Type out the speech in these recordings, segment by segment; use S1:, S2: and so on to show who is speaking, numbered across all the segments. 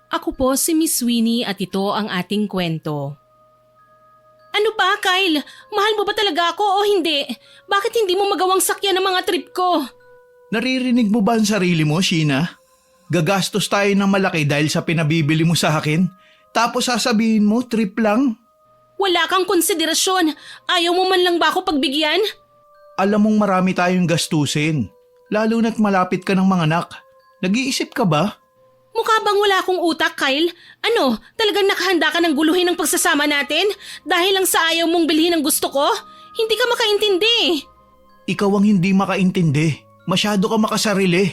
S1: Ako po si Miss Winnie at ito ang ating kwento. Ano ba, Kyle? Mahal mo ba talaga ako o hindi? Bakit hindi mo magawang sakyan ng mga trip ko?
S2: Naririnig mo ba ang sarili mo, Sheena? Gagastos tayo ng malaki dahil sa pinabibili mo sa akin. Tapos sasabihin mo, trip lang.
S1: Wala kang konsiderasyon. Ayaw mo man lang ba ako pagbigyan?
S2: Alam mong marami tayong gastusin. Lalo na't malapit ka ng mga anak. Nag-iisip ka ba?
S1: Mukha bang wala akong utak, Kyle? Ano, talagang nakahanda ka ng guluhin ng pagsasama natin? Dahil lang sa ayaw mong bilhin ang gusto ko? Hindi ka makaintindi.
S2: Ikaw ang hindi makaintindi. Masyado ka makasarili.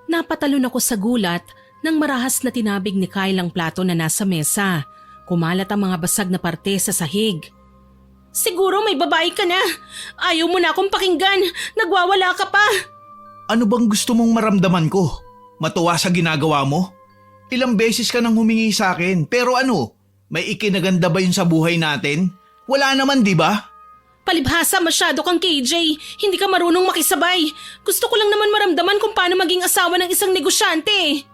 S1: Napatalon ako sa gulat nang marahas na tinabig ni Kyle ang plato na nasa mesa. Kumalat ang mga basag na parte sa sahig. Siguro may babae ka na. Ayaw mo na akong pakinggan. Nagwawala ka pa.
S2: Ano bang gusto mong maramdaman ko? Matuwa sa ginagawa mo? Ilang beses ka nang humingi sa akin, pero ano? May ikinaganda ba yun sa buhay natin? Wala naman, di ba?
S1: Palibhasa, masyado kang KJ. Hindi ka marunong makisabay. Gusto ko lang naman maramdaman kung paano maging asawa ng isang negosyante.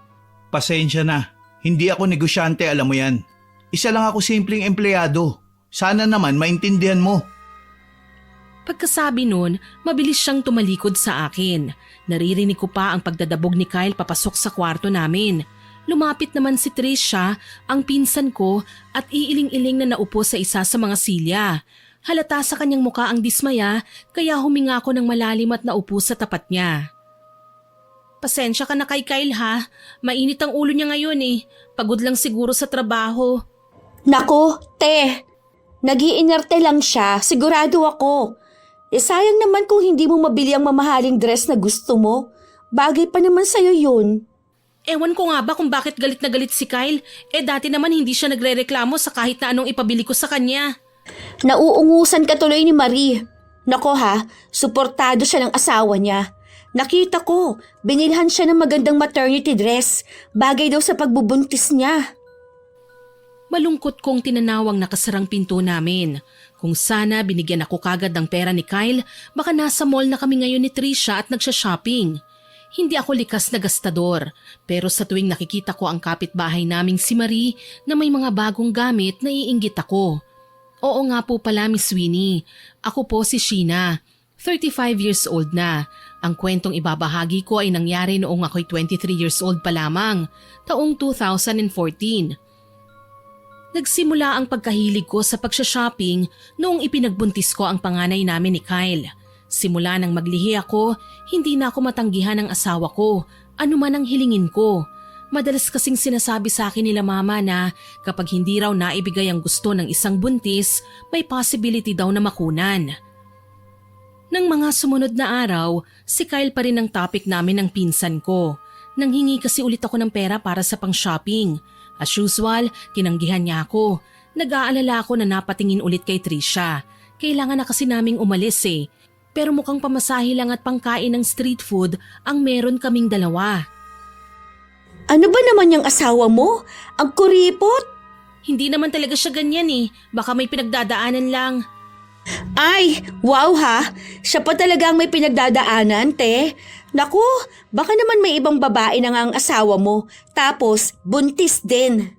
S2: Pasensya na. Hindi ako negosyante, alam mo yan. Isa lang ako simpleng empleyado. Sana naman maintindihan mo.
S1: Pagkasabi nun, mabilis siyang tumalikod sa akin. Naririnig ko pa ang pagdadabog ni Kyle papasok sa kwarto namin. Lumapit naman si Trisha, ang pinsan ko, at iiling-iling na naupo sa isa sa mga silya. Halata sa kanyang muka ang dismaya, kaya huminga ako ng malalim at naupo sa tapat niya. Pasensya ka na kay Kyle ha, mainit ang ulo niya ngayon eh. Pagod lang siguro sa trabaho.
S3: Nako, te! Nag-iinerte lang siya, sigurado ako. Sayang naman kung hindi mo mabili ang mamahaling dress na gusto mo. Bagay pa naman sa'yo yun.
S1: Ewan ko nga ba kung bakit galit na galit si Kyle. Dati naman hindi siya nagrereklamo sa kahit na anong ipabili ko sa kanya.
S3: Nauungusan ka tuloy ni Marie. Nako ha, suportado siya ng asawa niya. Nakita ko, binilhan siya ng magandang maternity dress. Bagay daw sa pagbubuntis niya.
S1: Malungkot kong tinanawang nakasarang pinto namin. Kung sana binigyan ako kagad ng pera ni Kyle, baka nasa mall na kami ngayon ni Trisha at nagsha-shopping. Hindi ako likas na gastador, pero sa tuwing nakikita ko ang kapitbahay naming si Marie na may mga bagong gamit, naiinggit ako. Oo nga po pala, Miss Winnie. Ako po si Sheena, 35 years old na. Ang kwentong ibabahagi ko ay nangyari noong ako'y 23 years old pa lamang, taong 2014. Nagsimula ang pagkahilig ko sa pagsha-shopping noong ipinagbuntis ko ang panganay namin ni Kyle. Simula nang maglihi ako, hindi na ako matanggihan ng asawa ko, anuman ang hilingin ko. Madalas kasing sinasabi sa akin nila mama na kapag hindi raw naibigay ang gusto ng isang buntis, may possibility daw na makunan. Nang mga sumunod na araw, si Kyle pa rin ang topic namin ng pinsan ko. Nanghingi kasi ulit ako ng pera para sa pang-shopping. As usual, tinanggihan niya ako. Nag-aalala ako na napatingin ulit kay Trisha. Kailangan na kasi naming umalis eh. Pero mukhang pamasahe lang at pangkain ng street food ang meron kaming dalawa.
S3: Ano ba naman yung asawa mo? Ang kuripot?
S1: Hindi naman talaga siya ganyan eh. Baka may pinagdadaanan lang.
S3: Ay, wow ha! Siya pa talaga ang may pinagdadaanan, te. Naku, baka naman may ibang babae na nga ang asawa mo. Tapos, buntis din.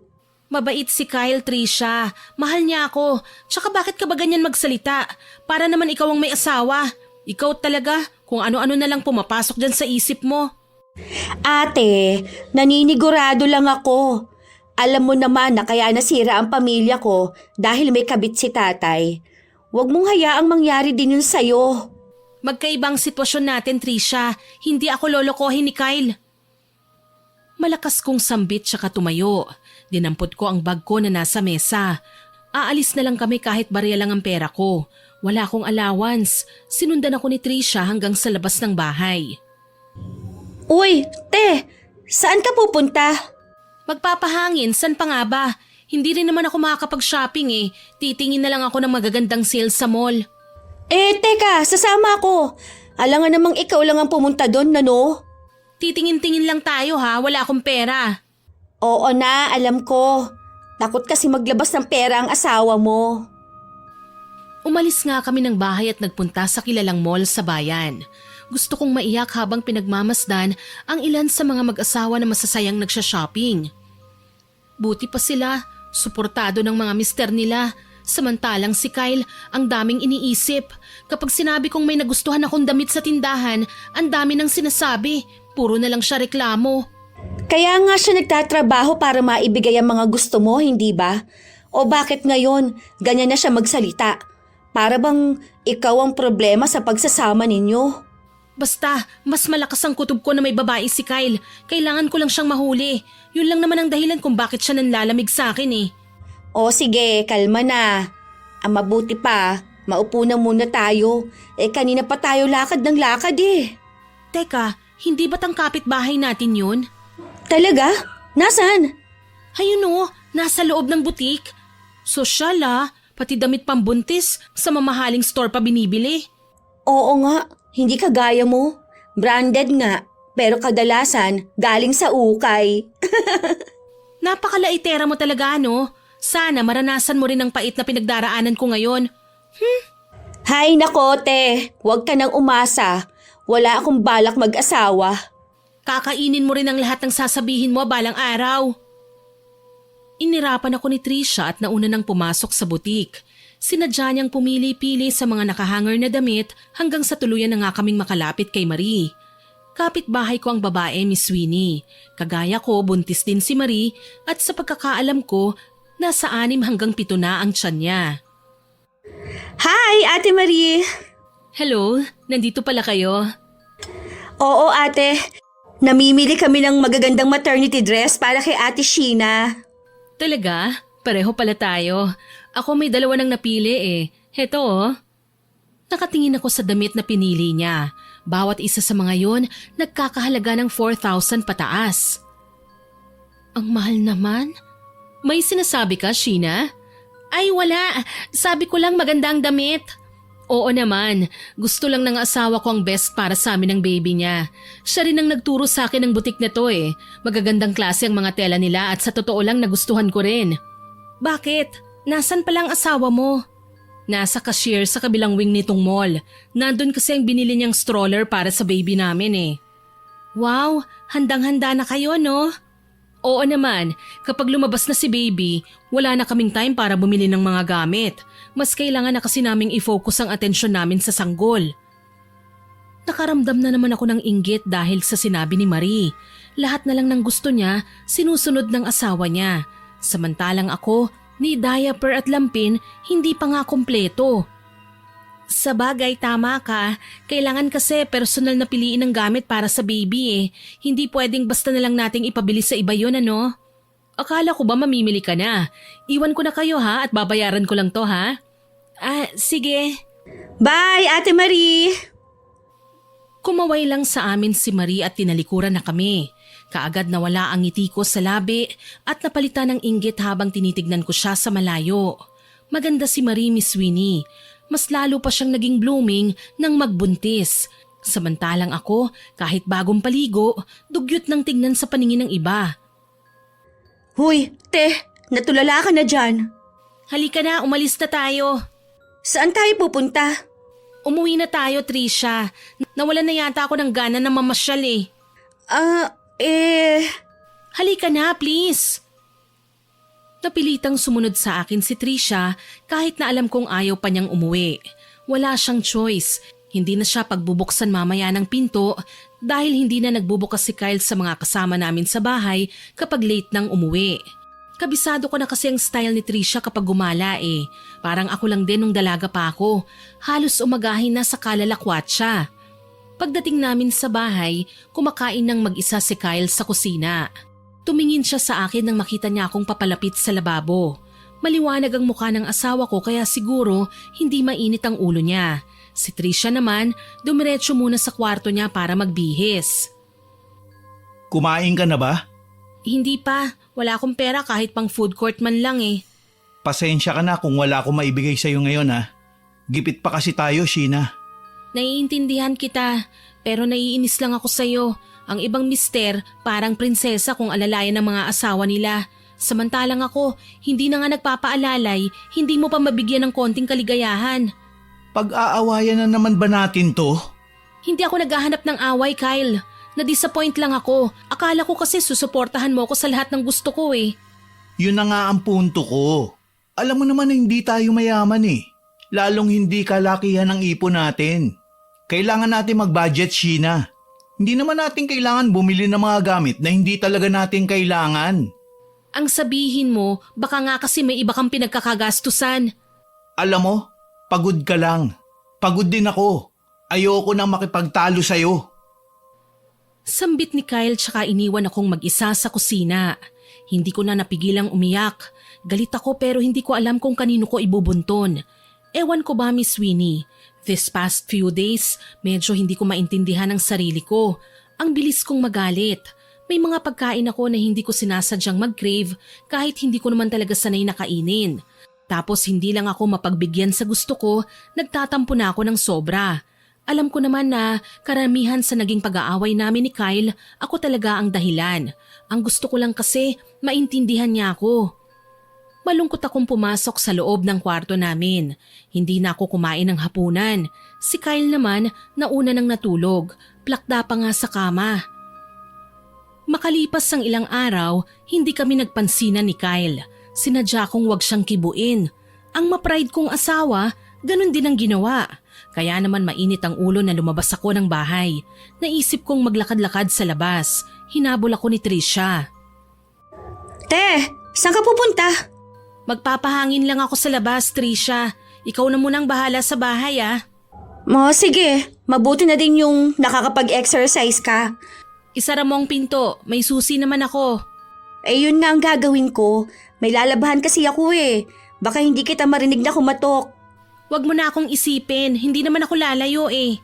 S1: Mabait si Kyle, Trisha. Mahal niya ako. Tsaka bakit ka ba ganyan magsalita? Para naman ikaw ang may asawa. Ikaw talaga, kung ano-ano na lang pumapasok dyan sa isip mo.
S3: Ate, naninigurado lang ako. Alam mo naman na kaya nasira ang pamilya ko dahil may kabit si tatay. Huwag mong hayaang mangyari din yun sa'yo.
S1: Magkaibang sitwasyon natin, Trisha. Hindi ako lolokohin ni Kyle. Malakas kong sambit tsaka tumayo. Dinampot ko ang bag ko na nasa mesa. Aalis na lang kami kahit barya lang ang pera ko. Wala akong allowance. Sinundan ako ni Trisha hanggang sa labas ng bahay.
S3: Uy, te, saan ka pupunta?
S1: Magpapahangin, san pa nga ba? Hindi rin naman ako makakapag-shopping eh. Titingin na lang ako ng magagandang sale sa mall.
S3: Teka, sasama ako. Alangan namang ikaw lang ang pumunta doon, no?
S1: Titingin-tingin lang tayo ha, wala akong pera.
S3: Oo na, alam ko. Takot kasi maglabas ng pera ang asawa mo.
S1: Umalis nga kami ng bahay at nagpunta sa kilalang mall sa bayan. Gusto kong maiyak habang pinagmamasdan ang ilan sa mga mag-asawa na masasayang nagsha-shopping. Buti pa sila, suportado ng mga mister nila. Samantalang si Kyle, ang daming iniisip. Kapag sinabi kong may nagustuhan akong damit sa tindahan, ang dami nang sinasabi. Puro na lang siya reklamo.
S3: Kaya nga siya nagtatrabaho para maibigay ang mga gusto mo, hindi ba? O bakit ngayon, ganyan na siya magsalita? Para bang ikaw ang problema sa pagsasama ninyo?
S1: Basta, mas malakas ang kutob ko na may babae si Kyle. Kailangan ko lang siyang mahuli. Yun lang naman ang dahilan kung bakit siya nanlalamig sa akin eh.
S3: O sige, kalma na. Ang mabuti pa, maupo na muna tayo. Kanina pa tayo lakad ng lakad eh.
S1: Teka, hindi ba't ang kapitbahay natin yun?
S3: Talaga? Nasaan?
S1: Ayun o, nasa loob ng butik. Sosyal pati damit pambuntis sa mamahaling store pa binibili.
S3: Oo nga, hindi kagaya mo. Branded nga, pero kadalasan galing sa ukay.
S1: Napakalaitera mo talaga ano? Sana maranasan mo rin ang pait na pinagdaraanan ko ngayon.
S3: Hay nako te, huwag ka nang umasa. Wala akong balak mag-asawa.
S1: Kakainin mo rin ang lahat ng sasabihin mo balang araw. Inirapan ako ni Trisha at nauna nang pumasok sa butik. Sinadya niyang pumili-pili sa mga nakahanger na damit hanggang sa tuluyan na nga kaming makalapit kay Marie. Kapitbahay ko ang babae, Miss Winnie. Kagaya ko, buntis din si Marie at sa pagkakaalam ko, nasa 6 hanggang 7 na ang tiyan niya.
S3: Hi, Ate Marie!
S1: Hello, nandito pala kayo.
S3: Oo, ate. Namimili kami ng magagandang maternity dress para kay Ate Sheena.
S1: Talaga? Pareho pala tayo. Ako may 2 nang napili eh. Heto oh. Nakatingin ako sa damit na pinili niya. Bawat isa sa mga yon nagkakahalaga ng 4,000 pataas. Ang mahal naman. May sinasabi ka, Sheena? Ay wala, sabi ko lang maganda ang damit. Oo naman, gusto lang ng asawa ko ang best para sa amin ng baby niya. Siya rin ang nagturo sa akin ng butik na to eh. Magagandang klase ang mga tela nila at sa totoo lang nagustuhan ko rin. Bakit? Nasaan pala ang asawa mo? Nasa cashier sa kabilang wing nitong mall. Nandun kasi ang binili niyang stroller para sa baby namin eh. Wow, handang-handa na kayo no? Oo naman, kapag lumabas na si baby, wala na kaming time para bumili ng mga gamit. Mas kailangan na kasi naming i-focus ang atensyon namin sa sanggol. Nakaramdam na naman ako ng inggit dahil sa sinabi ni Marie. Lahat na lang ng gusto niya, sinusunod ng asawa niya. Samantalang ako, ni diaper at lampin, hindi pa nga kompleto. Sa bagay, tama ka. Kailangan kasi personal na piliin ang gamit para sa baby eh. Hindi pwedeng basta na lang nating ipabili sa iba yun ano? Akala ko ba mamimili ka na? Iwan ko na kayo ha at babayaran ko lang to ha? Sige.
S3: Bye, Ate Marie!
S1: Kumaway lang sa amin si Marie at tinalikuran na kami. Kaagad nawala ang ngiti ko sa labi at napalitan ng inggit habang tinitignan ko siya sa malayo. Maganda si Marie, Miss Winnie. Mas lalo pa siyang naging blooming nang magbuntis. Samantalang ako, kahit bagong paligo, dugyot ng tignan sa paningin ng iba.
S3: Huy, te, natulala ka na dyan.
S1: Halika na, umalis na tayo.
S3: Saan tayo pupunta?
S1: Umuwi na tayo, Trisha. Nawalan na yata ako ng gana na mamasyal eh. Halika na, please. Napilitang sumunod sa akin si Trisha kahit na alam kong ayaw pa niyang umuwi. Wala siyang choice. Hindi na siya pagbubuksan mamaya ng pinto dahil hindi na nagbubukas si Kyle sa mga kasama namin sa bahay kapag late nang umuwi. Kabisado ko na kasi ang style ni Trisha kapag gumala eh. Parang ako lang din nung dalaga pa ako. Halos umagahin na sa kalalakwat siya. Pagdating namin sa bahay, kumakain ng mag-isa si Kyle sa kusina. Tumingin siya sa akin nang makita niya akong papalapit sa lababo. Maliwanag ang mukha ng asawa ko kaya siguro hindi mainit ang ulo niya. Si Trisha naman, dumiretso muna sa kwarto niya para magbihis.
S2: Kumain ka na ba?
S1: Hindi pa, wala akong pera kahit pang food court man lang eh.
S2: Pasensya ka na kung wala akong maibigay sa'yo ngayon ha. Gipit pa kasi tayo, Sheena.
S1: Naiintindihan kita, pero naiinis lang ako sa'yo. Ang ibang mister, parang prinsesa kung alalayan ng mga asawa nila. Samantalang ako, hindi na nga nagpapaalalay, hindi mo pa mabigyan ng konting kaligayahan.
S2: Pag-aawayan na naman ba natin to?
S1: Hindi ako naghahanap ng away, Kyle. Na-disappoint lang ako. Akala ko kasi susuportahan mo ako sa lahat ng gusto ko eh.
S2: Yun na nga ang punto ko. Alam mo naman na hindi tayo mayaman eh. Lalong hindi kalakihan ang ipon natin. Kailangan natin mag-budget, Sheena. Hindi naman natin kailangan bumili ng mga gamit na hindi talaga natin kailangan.
S1: Ang sabihin mo, baka nga kasi may iba kang pinagkakagastusan.
S2: Alam mo, pagod ka lang. Pagod din ako. Ayoko nang makipagtalo sa'yo.
S1: Sambit ni Kyle tsaka iniwan akong mag-isa sa kusina. Hindi ko na napigilang umiyak. Galit ako pero hindi ko alam kung kanino ko ibubunton. Ewan ko ba, Miss Winnie? This past few days, medyo hindi ko maintindihan ang sarili ko. Ang bilis kong magalit. May mga pagkain ako na hindi ko sinasadyang mag-crave kahit hindi ko naman talaga sanay na kainin. Tapos hindi lang ako mapagbigyan sa gusto ko, nagtatampo na ako ng sobra. Alam ko naman na karamihan sa naging pag-aaway namin ni Kyle, ako talaga ang dahilan. Ang gusto ko lang kasi maintindihan niya ako. Malungkot akong pumasok sa loob ng kwarto namin. Hindi na ako kumain ng hapunan. Si Kyle naman nauna nang natulog, plakda pa nga sa kama. Makalipas ang ilang araw, hindi kami nagpansinan ni Kyle. Sinadya kong wag siyang kibuin. Ang ma-pride kong asawa, ganun din ang ginawa. Kaya naman mainit ang ulo na lumabas ako ng bahay. Naisip kong maglakad-lakad sa labas. Hinabol ako ni Trisha.
S3: Te, saan ka pupunta?
S1: Magpapahangin lang ako sa labas, Trisha. Ikaw na munang bahala sa bahay
S3: Sige, mabuti na din yung nakakapag-exercise ka.
S1: Isara mo ang pinto, may susi naman ako.
S3: Yun nga ang gagawin ko. May lalabahan kasi ako eh. Baka hindi kita marinig na kumatok.
S1: Wag mo na akong isipin, hindi naman ako lalayo eh.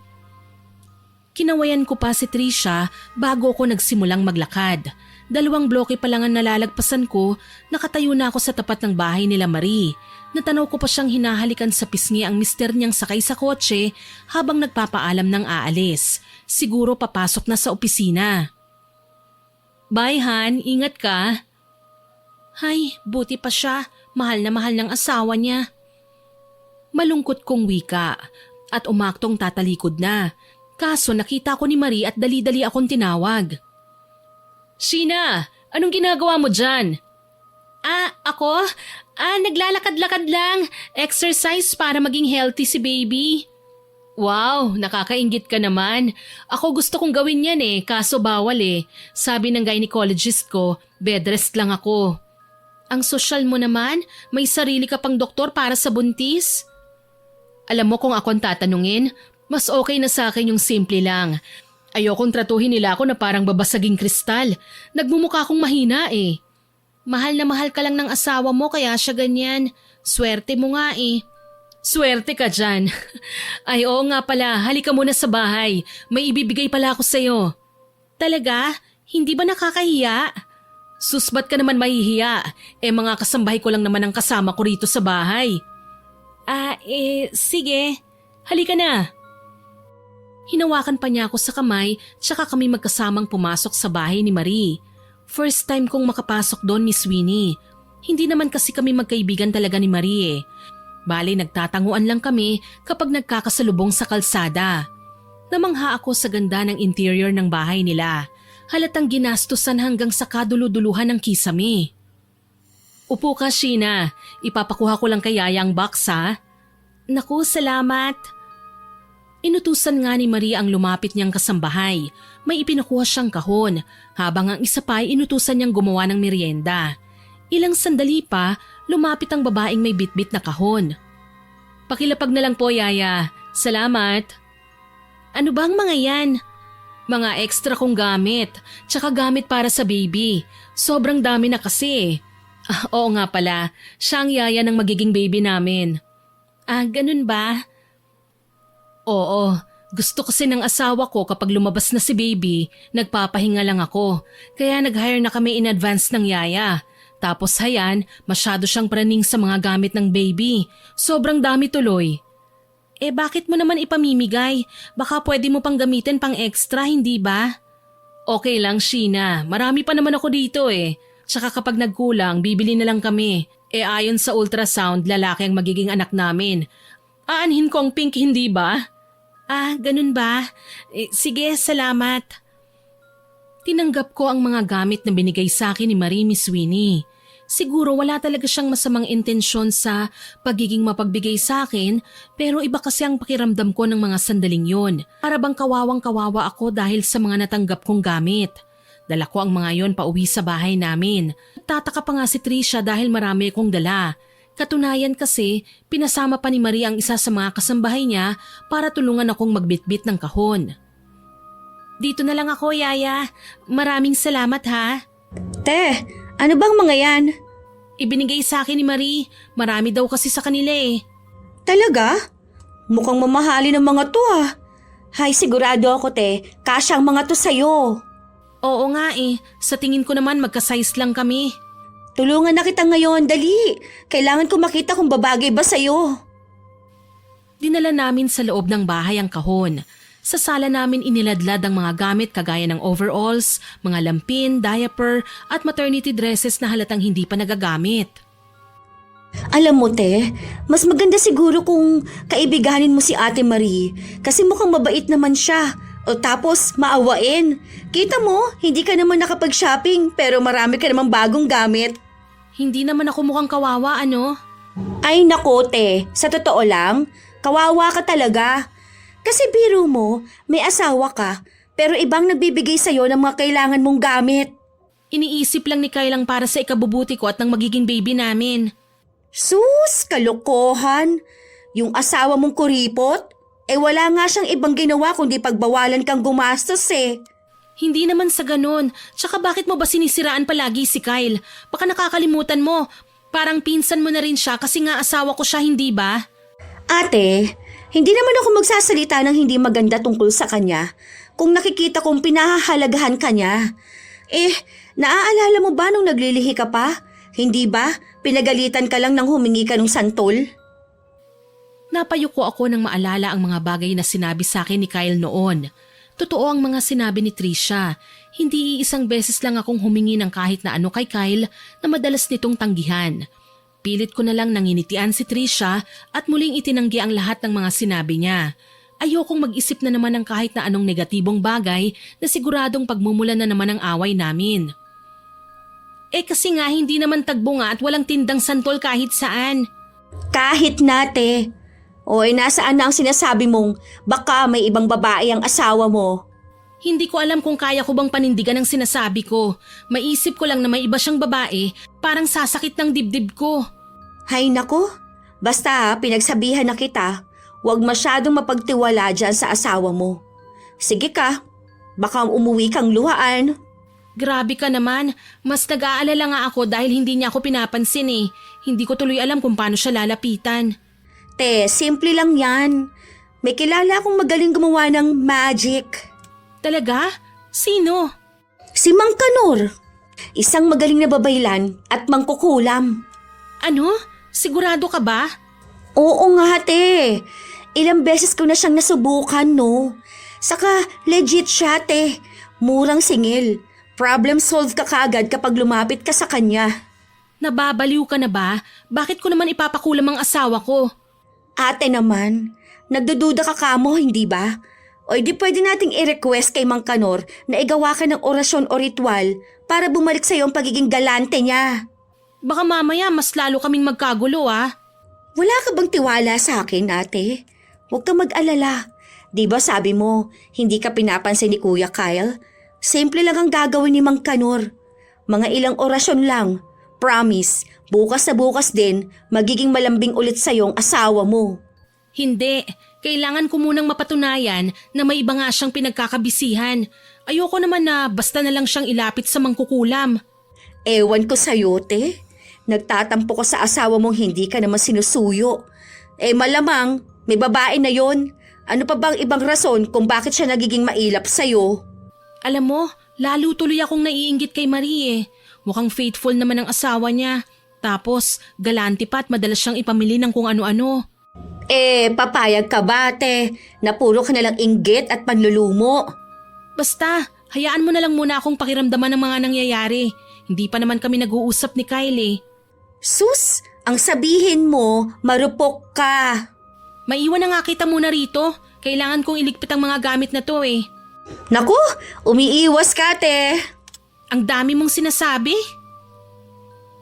S1: Kinawayan ko pa si Trisha bago ako nagsimulang maglakad. 2 bloke pa lang ang nalalagpasan ko, nakatayo na ako sa tapat ng bahay nila Marie. Natanaw ko pa siyang hinahalikan sa pisngi ang mister niyang sakay sa kotse habang nagpapaalam ng aalis. Siguro papasok na sa opisina. Bye Han, ingat ka. Hay, buti pa siya, mahal na mahal ng asawa niya. Malungkot kong wika at umaktong tatalikod na. Kaso nakita ko ni Marie at dali-dali akong tinawag. Sheena, anong ginagawa mo dyan? Ako? Naglalakad-lakad lang. Exercise para maging healthy si baby. Wow, nakakainggit ka naman. Ako gusto kong gawin yan kaso bawal Sabi ng gynecologist ko, bed rest lang ako. Ang sosyal mo naman, may sarili ka pang doktor para sa buntis? Alam mo kung ako ang tatanungin, mas okay na sa akin yung simple lang. Ayokong tratuhin nila ako na parang babasaging kristal. Nagmumukha akong mahina Mahal na mahal ka lang ng asawa mo kaya siya ganyan. Swerte mo nga Swerte ka dyan. Ay oo nga pala, halika muna sa bahay. May ibibigay pala ako sa'yo. Talaga? Hindi ba nakakahiya? Sus, ba't ka naman mahihiya? Mga kasambahay ko lang naman ang kasama ko rito sa bahay. Sige. Halika na. Hinawakan pa niya ako sa kamay tsaka kami magkasamang pumasok sa bahay ni Marie. First time kong makapasok doon, Miss Winnie. Hindi naman kasi kami magkaibigan talaga ni Marie Bale nagtatanguan lang kami kapag nagkakasalubong sa kalsada. Namangha ako sa ganda ng interior ng bahay nila. Halatang ginastusan hanggang sa kaduluduluhan ng kisame. Upo ka, Sheena. Ipapakuha ko lang kay Yaya ang box ha. Naku, salamat. Inutusan nga ni Maria ang lumapit niyang kasambahay. May ipinakuha siyang kahon, habang ang isa pa ay inutusan niyang gumawa ng merienda. Ilang sandali pa, lumapit ang babaeng may bitbit na kahon. Pakilapag na lang po, Yaya. Salamat. Ano bang mga yan? Mga extra kong gamit, tsaka gamit para sa baby. Sobrang dami na kasi oo nga pala, siya ang yaya ng magiging baby namin. Ganun ba? Oo, gusto kasi ng asawa ko kapag lumabas na si baby, nagpapahinga lang ako. Kaya nag-hire na kami in advance ng yaya. Tapos hayan, masyado siyang praning sa mga gamit ng baby. Sobrang dami tuloy. Bakit mo naman ipamimigay? Baka pwede mo pang gamitin pang extra, hindi ba? Okay lang, Sheena. Marami pa naman ako dito Tsaka kapag nagkulang, bibili na lang kami. Ayon sa ultrasound, lalaki ang magiging anak namin. Aanhin ko ang pink, hindi ba? Ah, ganun ba? Sige, salamat. Tinanggap ko ang mga gamit na binigay sa akin ni Marie Miss Winnie. Siguro wala talaga siyang masamang intensyon sa pagiging mapagbigay sa akin, pero iba kasi ang pakiramdam ko ng mga sandaling yon. Para bang kawawang-kawawa ako dahil sa mga natanggap kong gamit. Dala ko ang mga yon pauwi sa bahay namin. Tataka pa nga si Tricia dahil marami akong dala. Katunayan kasi, pinasama pa ni Marie ang isa sa mga kasambahay niya para tulungan akong magbitbit ng kahon. Dito na lang ako, Yaya. Maraming salamat ha.
S3: Te, ano bang mga yan?
S1: Ibinigay sa akin ni Marie. Marami daw kasi sa kanila eh.
S3: Talaga? Mukhang mamahali ng mga to ah. Hay, sigurado ako te, kasya ang mga to sa'yo.
S1: Oo nga eh. Sa tingin ko naman magka-size lang kami.
S3: Tulungan na kita ngayon, dali. Kailangan ko makita kung babagay ba sa'yo.
S1: Dinala namin sa loob ng bahay ang kahon. Sa sala namin iniladlad ang mga gamit kagaya ng overalls, mga lampin, diaper at maternity dresses na halatang hindi pa nagagamit.
S3: Alam mo te, mas maganda siguro kung kaibiganin mo si Ate Marie kasi mukhang mabait naman siya. O tapos maawain. Kita mo, hindi ka naman nakapag-shopping pero marami ka namang bagong gamit.
S1: Hindi naman ako mukhang kawawa, ano?
S3: Ay nako te, sa totoo lang, kawawa ka talaga. Kasi biro mo, may asawa ka, pero ibang nagbibigay sa'yo ng mga kailangan mong gamit.
S1: Iniisip lang ni Kyle para sa ikabubuti ko at ng magiging baby namin.
S3: Sus, kalokohan. Yung asawa mong kuripot? Wala nga siyang ibang ginawa kundi pagbawalan kang gumastos eh.
S1: Hindi naman sa ganun. Tsaka bakit mo ba sinisiraan palagi si Kyle? Baka nakakalimutan mo. Parang pinsan mo na rin siya kasi nga asawa ko siya, hindi ba?
S3: Ate, hindi naman ako magsasalita ng hindi maganda tungkol sa kanya kung nakikita kong pinahahalagahan ka niya. Naaalala mo ba nung naglilihi ka pa? Hindi ba? Pinagalitan ka lang nang humingi ka ng santol?
S1: Napayuko ako nang maalala ang mga bagay na sinabi sa akin ni Kyle noon. Totoo ang mga sinabi ni Tricia. Hindi iisang beses lang akong humingi ng kahit na ano kay Kyle na madalas nitong tanggihan. Pilit ko na lang nanginitian si Tricia at muling itinanggi ang lahat ng mga sinabi niya. Ayokong mag-isip na naman ng kahit na anong negatibong bagay na siguradong pagmumulan na naman ang away namin. Kasi nga hindi naman tagbo nga at walang tindang santol kahit saan.
S3: Kahit nate. Nasaan na ang sinasabi mong baka may ibang babae ang asawa mo?
S1: Hindi ko alam kung kaya ko bang panindigan ang sinasabi ko. Maisip ko lang na may iba siyang babae, parang sasakit ng dibdib ko.
S3: Hay nako, basta pinagsabihan na kita, huwag masyadong mapagtiwala dyan sa asawa mo. Sige ka, baka umuwi kang luhaan.
S1: Grabe ka naman, mas nag-aalala nga ako dahil hindi niya ako pinapansin eh. Hindi ko tuloy alam kung paano siya lalapitan.
S3: Te, simple lang yan. May kilala akong magaling gumawa ng magic.
S1: Talaga? Sino?
S3: Si Mang Kanor. Isang magaling na babaylan at mangkukulam.
S1: Ano? Sigurado ka ba?
S3: Oo nga te. Ilang beses ko na siyang nasubukan no. Saka legit siya te. Murang singil. Problem solved ka kaagad kapag lumapit ka sa kanya.
S1: Nababaliw ka na ba? Bakit ko naman ipapakulam ang asawa ko?
S3: Ate naman, nagdududa ka kamo hindi ba? O di pwede nating i-request kay Mang Kanor na igawa ka ng orasyon o ritual para bumalik sa iyo ang pagiging galante niya.
S1: Baka mamaya mas lalo kaming magkagulo ah.
S3: Wala ka bang tiwala sa akin, ate? Huwag kang mag-alala. Di ba sabi mo, hindi ka pinapansin ni Kuya Kyle? Simple lang ang gagawin ni Mang Kanor. Mga ilang orasyon lang. Promise, bukas na bukas din, magiging malambing ulit sa iyong asawa mo.
S1: Hindi. Kailangan ko munang mapatunayan na may iba nga siyang pinagkakabisihan. Ayoko naman na basta na lang siyang ilapit sa mangkukulam.
S3: Ewan ko sa'yo, te. Nagtatampo ko sa asawa mong hindi ka naman sinusuyo. Malamang, may babae na yon. Ano pa bang ibang rason kung bakit siya nagiging mailap sa'yo?
S1: Alam mo, lalo tuloy akong naiinggit kay Marie eh. Mukhang faithful naman ang asawa niya. Tapos, galante pa at madalas siyang ipamili ng kung ano-ano.
S3: Papayag ka ba, te? Na puro ka nalang inggit at panlulumo.
S1: Basta, hayaan mo na lang muna akong pakiramdaman ng mga nangyayari. Hindi pa naman kami nag-uusap ni Kyle eh.
S3: Sus, ang sabihin mo, marupok ka.
S1: Maiwan na nga kita muna rito. Kailangan kong iligpit ang mga gamit na to eh.
S3: Naku, umiiwas ka, ate.
S1: Ang dami mong sinasabi.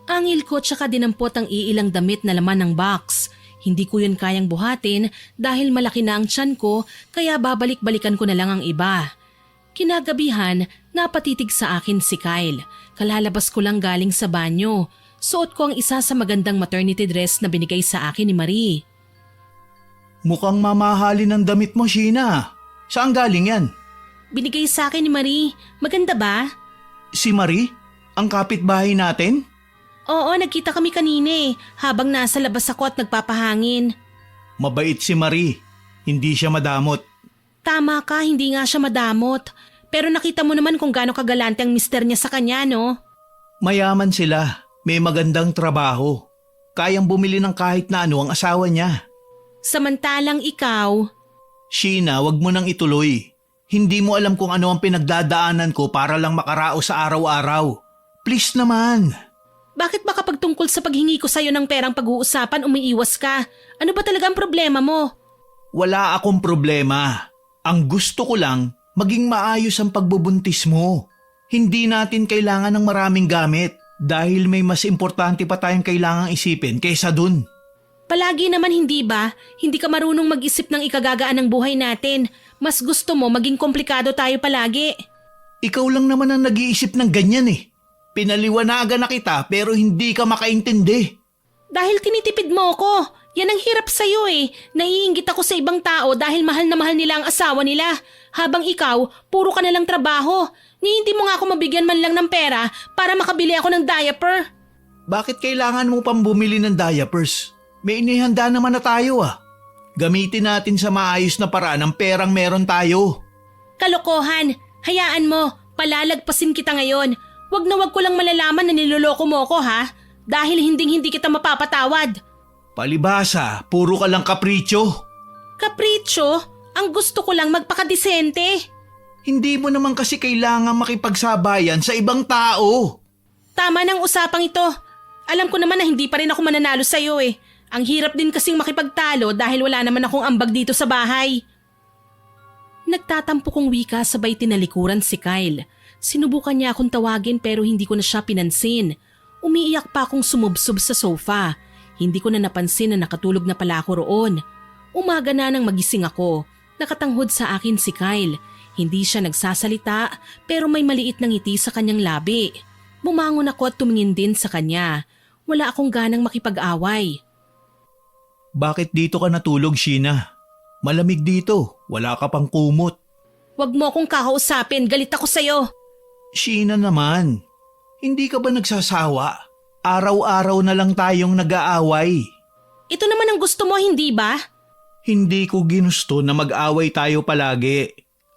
S1: Angil ko tsaka dinampot ang iilang damit na laman ng box. Hindi ko yun kayang buhatin dahil malaki na ang tiyan ko kaya babalik-balikan ko na lang ang iba. Kinagabihan, napatitig sa akin si Kyle. Kalalabas ko lang galing sa banyo. Suot ko ang isa sa magandang maternity dress na binigay sa akin ni Marie.
S2: Mukhang mamahalin ang damit mo, Sheena. Saan galing yan?
S1: Binigay sa akin ni Marie. Maganda ba?
S2: Si Marie? Ang kapitbahay natin?
S1: Oo, nagkita kami kanina habang nasa labas ako at nagpapahangin.
S2: Mabait si Marie. Hindi siya madamot.
S1: Tama ka, hindi nga siya madamot. Pero nakita mo naman kung gaano kagalante ang mister niya sa kanya, no?
S2: Mayaman sila. May magandang trabaho. Kayang bumili ng kahit na ano ang asawa niya.
S1: Samantalang ikaw,
S2: Sheena, wag mo nang ituloy. Hindi mo alam kung ano ang pinagdadaanan ko para lang makaraos sa araw-araw. Please naman.
S1: bakit ba kapag tungkol sa paghingi ko sa'yo ng perang pag-uusapan umiiwas ka? Ano ba talaga ang problema mo?
S2: Wala akong problema. Ang gusto ko lang, maging maayos ang pagbubuntis mo. Hindi natin kailangan ng maraming gamit dahil may mas importante pa tayong kailangang isipin kaysa dun.
S1: Palagi naman hindi ba? Hindi ka marunong mag-isip ng ikagagaan ng buhay natin. Mas gusto mo maging komplikado tayo palagi.
S2: Ikaw lang naman ang nag-iisip ng ganyan eh. Pinaliwanagan na kita pero hindi ka makaintindi.
S1: Dahil tinitipid mo ko. Yan ang hirap sa'yo eh. Naiinggit ako sa ibang tao dahil mahal na mahal nila ang asawa nila. Habang ikaw, puro ka na lang trabaho. Ni hindi mo nga ako mabigyan man lang ng pera para makabili ako ng diaper.
S2: Bakit kailangan mo pang bumili ng diapers? May inihanda naman na tayo ah. Gamitin natin sa maayos na paraan ang perang meron tayo.
S1: Kalokohan. Hayaan mo. Palalagpasin kita ngayon. Wag na wag ko lang malalaman na niloloko mo ko ha. Dahil hindi kita mapapatawad.
S2: Palibasa, puro ka lang kapritsyo.
S1: Kapritsyo? Ang gusto ko lang magpakadisente.
S2: Hindi mo naman kasi kailangan makipagsabayan sa ibang tao.
S1: Tama ng usapang ito. Alam ko naman na hindi pa rin ako mananalo sa'yo eh. Ang hirap din kasing makipagtalo dahil wala naman akong ambag dito sa bahay. Nagtatampo kong wika sabay tinalikuran si Kyle. Sinubukan niya akong tawagin pero hindi ko na siya pinansin. Umiiyak pa akong sumubsob sa sofa. Hindi ko na napansin na nakatulog na pala ako roon. Umaga na nang magising ako. Nakatanghod sa akin si Kyle. Hindi siya nagsasalita pero may maliit na ngiti sa kanyang labi. Bumangon ako at tumingin din sa kanya. Wala akong ganang makipag-away.
S2: Bakit dito ka natulog, Sheena? Malamig dito. Wala ka pang kumot.
S1: Huwag mo akong kakausapin. Galit ako sa'yo.
S2: Sheena naman. Hindi ka ba nagsasawa? Araw-araw na lang tayong nag-aaway.
S1: Ito naman ang gusto mo, hindi ba?
S2: Hindi ko ginusto na mag-away tayo palagi.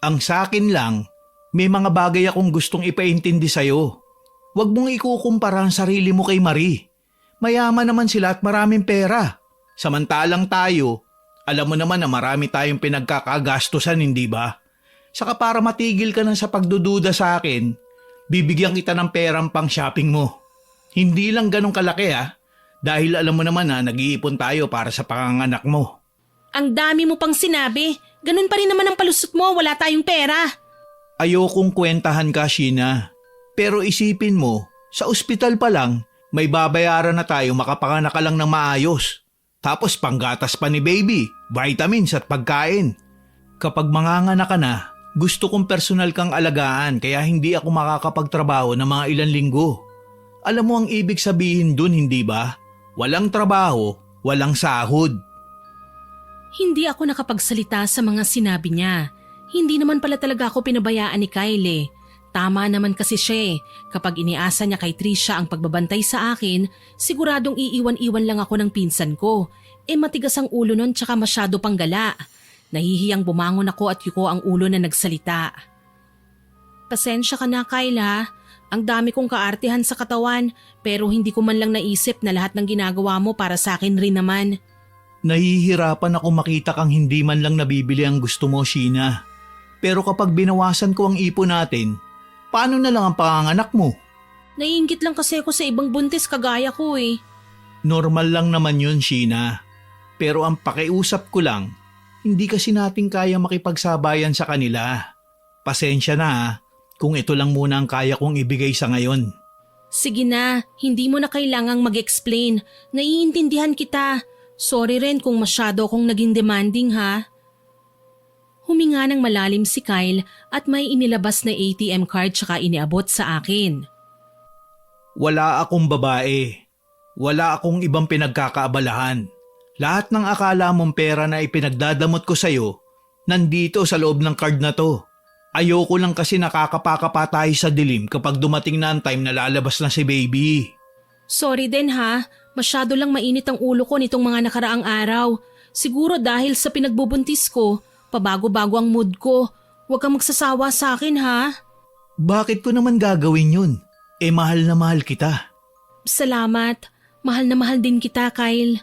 S2: Ang sakin lang, may mga bagay akong gustong ipaintindi sa'yo. Huwag mong ikukumpara ang sarili mo kay Marie. Mayaman naman sila at maraming pera. Samantalang tayo, alam mo naman na marami tayong pinagkakagastusan, hindi ba? Saka para matigil ka na sa pagdududa sa akin, bibigyan kita ng perang pang shopping mo. Hindi lang ganun kalaki dahil alam mo naman na nag-iipon tayo para sa panganganak mo.
S1: Ang dami mo pang sinabi. Ganun pa rin naman ang palusot mo, wala tayong pera.
S2: Ayokong kwentahan ka, Sheena. Pero isipin mo, sa ospital pa lang, may babayaran na tayo makapanganak ka lang ng maayos. Tapos panggatas pa ni baby, vitamins at pagkain. Kapag manganganak ka na, gusto kong personal kang alagaan kaya hindi ako makakapagtrabaho ng mga ilang linggo. Alam mo ang ibig sabihin dun, hindi ba? Walang trabaho, walang sahod.
S1: Hindi ako nakapagsalita sa mga sinabi niya. Hindi naman pala talaga ako pinabayaan ni Kyle. Tama naman kasi siya. Kapag iniasa niya kay Trisha ang pagbabantay sa akin, siguradong iiwan-iwan lang ako ng pinsan ko. Matigas ang ulo nun tsaka masyado pang gala. Nahihiyang bumangon ako at yuko ang ulo na nagsalita. Pasensya ka na, Kyle ha. Ang dami kong kaartihan sa katawan pero hindi ko man lang naisip na lahat ng ginagawa mo para sa akin rin naman.
S2: Nahihirapan ako makita kang hindi man lang nabibili ang gusto mo, Sheena. Pero kapag binawasan ko ang ipon natin, paano na lang ang panganganak mo?
S1: Naiinggit lang kasi ako sa ibang buntis kagaya ko eh.
S2: Normal lang naman yun, Sheena. Pero ang pakiusap ko lang, Hindi kasi natin kaya makipagsabayan sa kanila. Pasensya na ha, kung ito lang muna ang kaya kong ibigay sa ngayon.
S1: Sige na, hindi mo na kailangang mag-explain. Naiintindihan kita. Sorry rin kung masyado akong naging demanding ha. Huminga ng malalim si Kyle at may inilabas na ATM card tsaka iniabot sa akin.
S2: Wala akong babae. Wala akong ibang pinagkakaabalahan. Lahat ng akala mong pera na ipinagdadamot ko sa'yo, nandito sa loob ng card na to. Ayoko lang kasi nakakapakapa tayo sa dilim kapag dumating na ang time na lalabas na si baby.
S1: Sorry din ha, masyado lang mainit ang ulo ko nitong mga nakaraang araw. Siguro dahil sa pinagbubuntis ko, pabago-bago ang mood ko. Huwag kang magsasawa sa akin ha.
S2: Bakit ko naman gagawin yun? Mahal na mahal kita.
S1: Salamat. Mahal na mahal din kita, Kyle.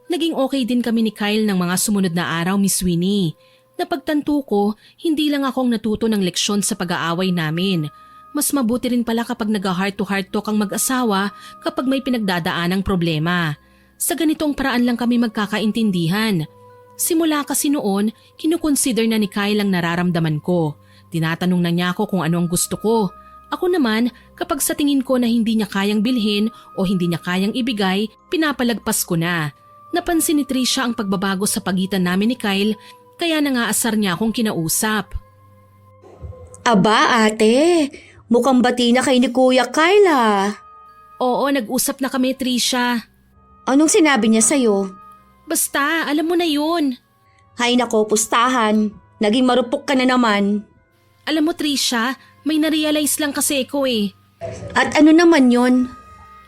S1: Naging okay din kami ni Kyle ng mga sumunod na araw, Miss Winnie. Napagtanto ko, hindi lang akong natuto ng leksyon sa pag-aaway namin. Mas mabuti rin pala kapag nag-heart-to-heart talk ang mag-asawa kapag may pinagdadaanang problema. Sa ganitong paraan lang kami magkakaintindihan. Simula kasi noon, kinukonsider na ni Kyle ang nararamdaman ko. Tinatanong na niya ako kung ano ang gusto ko. Ako naman, kapag sa tingin ko na hindi niya kayang bilhin o hindi niya kayang ibigay, pinapalagpas ko na. Napansin ni Trisha ang pagbabago sa pagitan namin ni Kyle, kaya nangaasar niya akong kinausap.
S3: Aba ate, mukhang bati na kay ni Kuya Kyle ah.
S1: Oo, nag-usap na kami, Trisha.
S3: Anong sinabi niya sa'yo?
S1: Basta, alam mo na yun.
S3: Hay nako, pustahan. Naging marupok ka na naman.
S1: Alam mo, Trisha, may narealize lang kasi ko eh.
S3: At ano naman yon?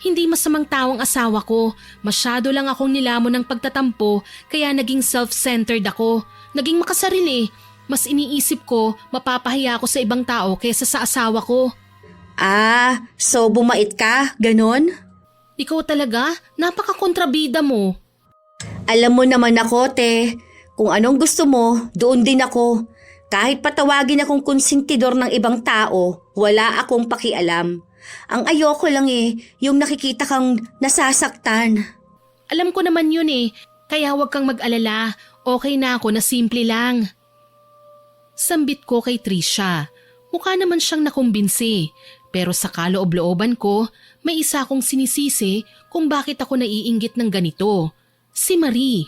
S1: Hindi masamang tao ang asawa ko. Masyado lang akong nilamon ng pagtatampo kaya naging self-centered ako. Naging makasarili. Mas iniisip ko mapapahiya ako sa ibang tao kaysa sa asawa ko.
S3: Ah, so bumait ka? Ganon?
S1: Ikaw talaga? Napaka-kontrabida mo.
S3: Alam mo naman ako, te. Kung anong gusto mo, doon din ako. Kahit patawagin akong konsentidor ng ibang tao, wala akong pakialam. Ang ayoko lang yung nakikita kang nasasaktan.
S1: Alam ko naman yun eh, kaya huwag kang mag-alala. Okay na ako na simple lang. Sambit ko kay Trisha. Mukha naman siyang nakumbinsi. Pero sa kaloob-looban ko, may isa akong sinisisi kung bakit ako naiinggit ng ganito. Si Marie.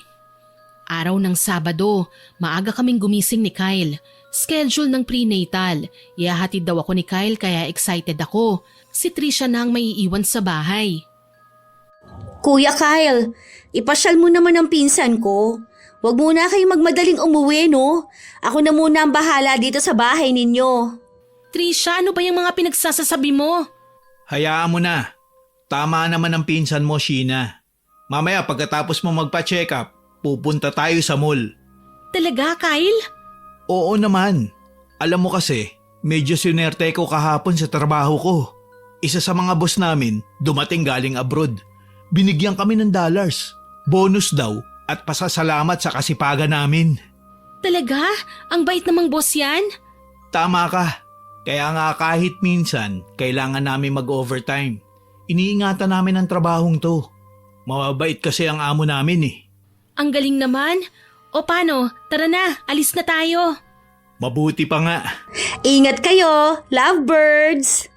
S1: Araw ng Sabado, maaga kaming gumising ni Kyle. Schedule ng prenatal. Ihahatid daw ako ni Kyle kaya excited ako. Si Trisha na ang maiiwan sa bahay.
S3: Kuya Kyle, ipasyal mo naman ang pinsan ko. Huwag muna kayong magmadaling umuwi, no? Ako na muna ang bahala dito sa bahay ninyo.
S1: Trisha, ano ba yung mga pinagsasasabi mo?
S2: Hayaan mo na. Tama naman ang pinsan mo, Sheena. Mamaya pagkatapos mo magpa-check up, pupunta tayo sa mall.
S1: Talaga, Kyle?
S2: Oo naman. Alam mo kasi, medyo sinerte ko kahapon sa trabaho ko. Isa sa mga boss namin, dumating galing abroad. Binigyan kami ng dollars. Bonus daw at pasasalamat sa kasipagan namin.
S1: Talaga? Ang bait namang boss yan?
S2: Tama ka. Kaya nga kahit minsan, kailangan namin mag-overtime. Iniingatan namin ang trabahong to. Mababait kasi ang amo namin eh.
S1: Ang galing naman. O paano? Tara na, alis na tayo.
S2: Mabuti pa nga.
S3: Ingat kayo, lovebirds!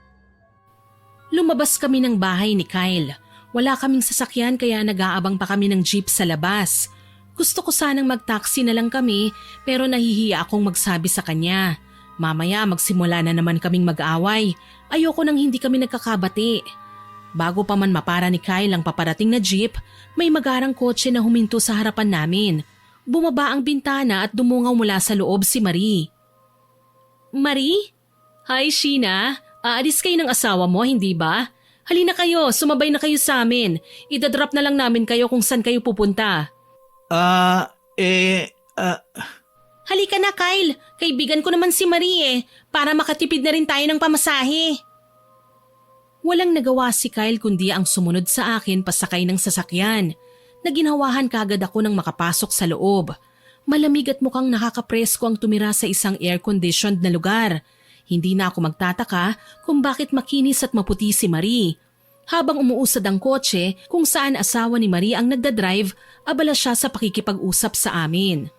S1: Lumabas kami ng bahay ni Kyle. Wala kaming sasakyan kaya nag-aabang pa kami ng jeep sa labas. Gusto ko sanang mag-taxi na lang kami pero nahihiya akong magsabi sa kanya. Mamaya magsimula na naman kaming mag-away. Ayoko nang hindi kami nagkakabati. Bago pa man mapara ni Kyle ang paparating na jeep, may magarang kotse na huminto sa harapan namin. Bumaba ang bintana at dumungaw mula sa loob si Marie. Marie? Hi, Sheena. Aalis kayo ng asawa mo, hindi ba? Halina kayo, sumabay na kayo sa amin. Idadrop na lang namin kayo kung saan kayo pupunta. Halika na, Kyle. Kaibigan ko naman si Marie eh. Para makatipid na rin tayo ng pamasahe. Walang nagawa si Kyle kundi ang sumunod sa akin pasakay ng sasakyan. Naginhawahan kagad ako nang makapasok sa loob. Malamig at mukhang nakakapresko ang tumira sa isang air-conditioned na lugar. Hindi na ako magtataka kung bakit makinis at maputi si Marie. Habang umuusad ang kotse kung saan asawa ni Marie ang nagdadrive, abala siya sa pakikipag-usap sa amin.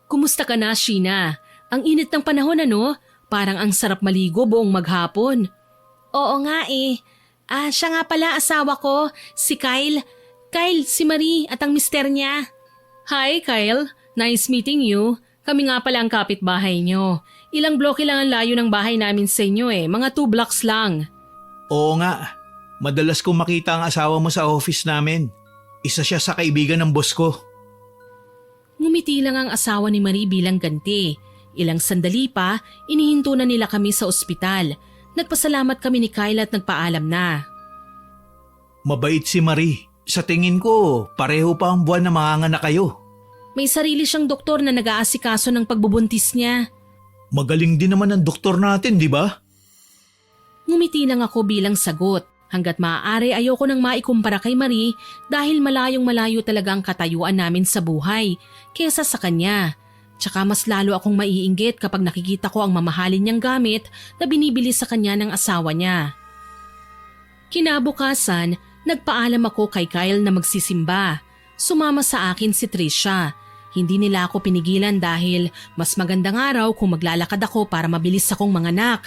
S1: Kumusta ka na, Sheena? Ang init ng panahon ano? Parang ang sarap maligo buong maghapon. Oo nga eh. Siya nga pala asawa ko, si Kyle. Kyle, si Marie at ang mister niya. Hi Kyle, nice meeting you. Kami nga pala ang kapitbahay nyo. Ilang bloke lang ang layo ng bahay namin sa inyo mga 2 blocks lang.
S2: Oo nga, madalas kong makita ang asawa mo sa office namin. Isa siya sa kaibigan ng boss ko.
S1: Ngumiti lang ang asawa ni Marie bilang ganti. Ilang sandali pa, inihinto na nila kami sa ospital. Nagpasalamat kami ni Kyle at nagpaalam na.
S2: Mabait si Marie. Sa tingin ko, pareho pa ang buwan na manganganak kayo.
S1: May sarili siyang doktor na nag-aasikaso ng pagbubuntis niya.
S2: Magaling din naman ang doktor natin, di ba?
S1: Ngumiti lang ako bilang sagot. Hanggat maaari ayoko nang maikumpara kay Marie dahil malayong malayo talaga ang katayuan namin sa buhay kesa sa kanya. Tsaka mas lalo akong maiinggit kapag nakikita ko ang mamahalin niyang gamit na binibili sa kanya ng asawa niya. Kinabukasan, nagpaalam ako kay Kyle na magsisimba. Sumama sa akin si Trisha. Hindi nila ako pinigilan dahil mas magandang araw kung maglalakad ako para mabilis akong manganak.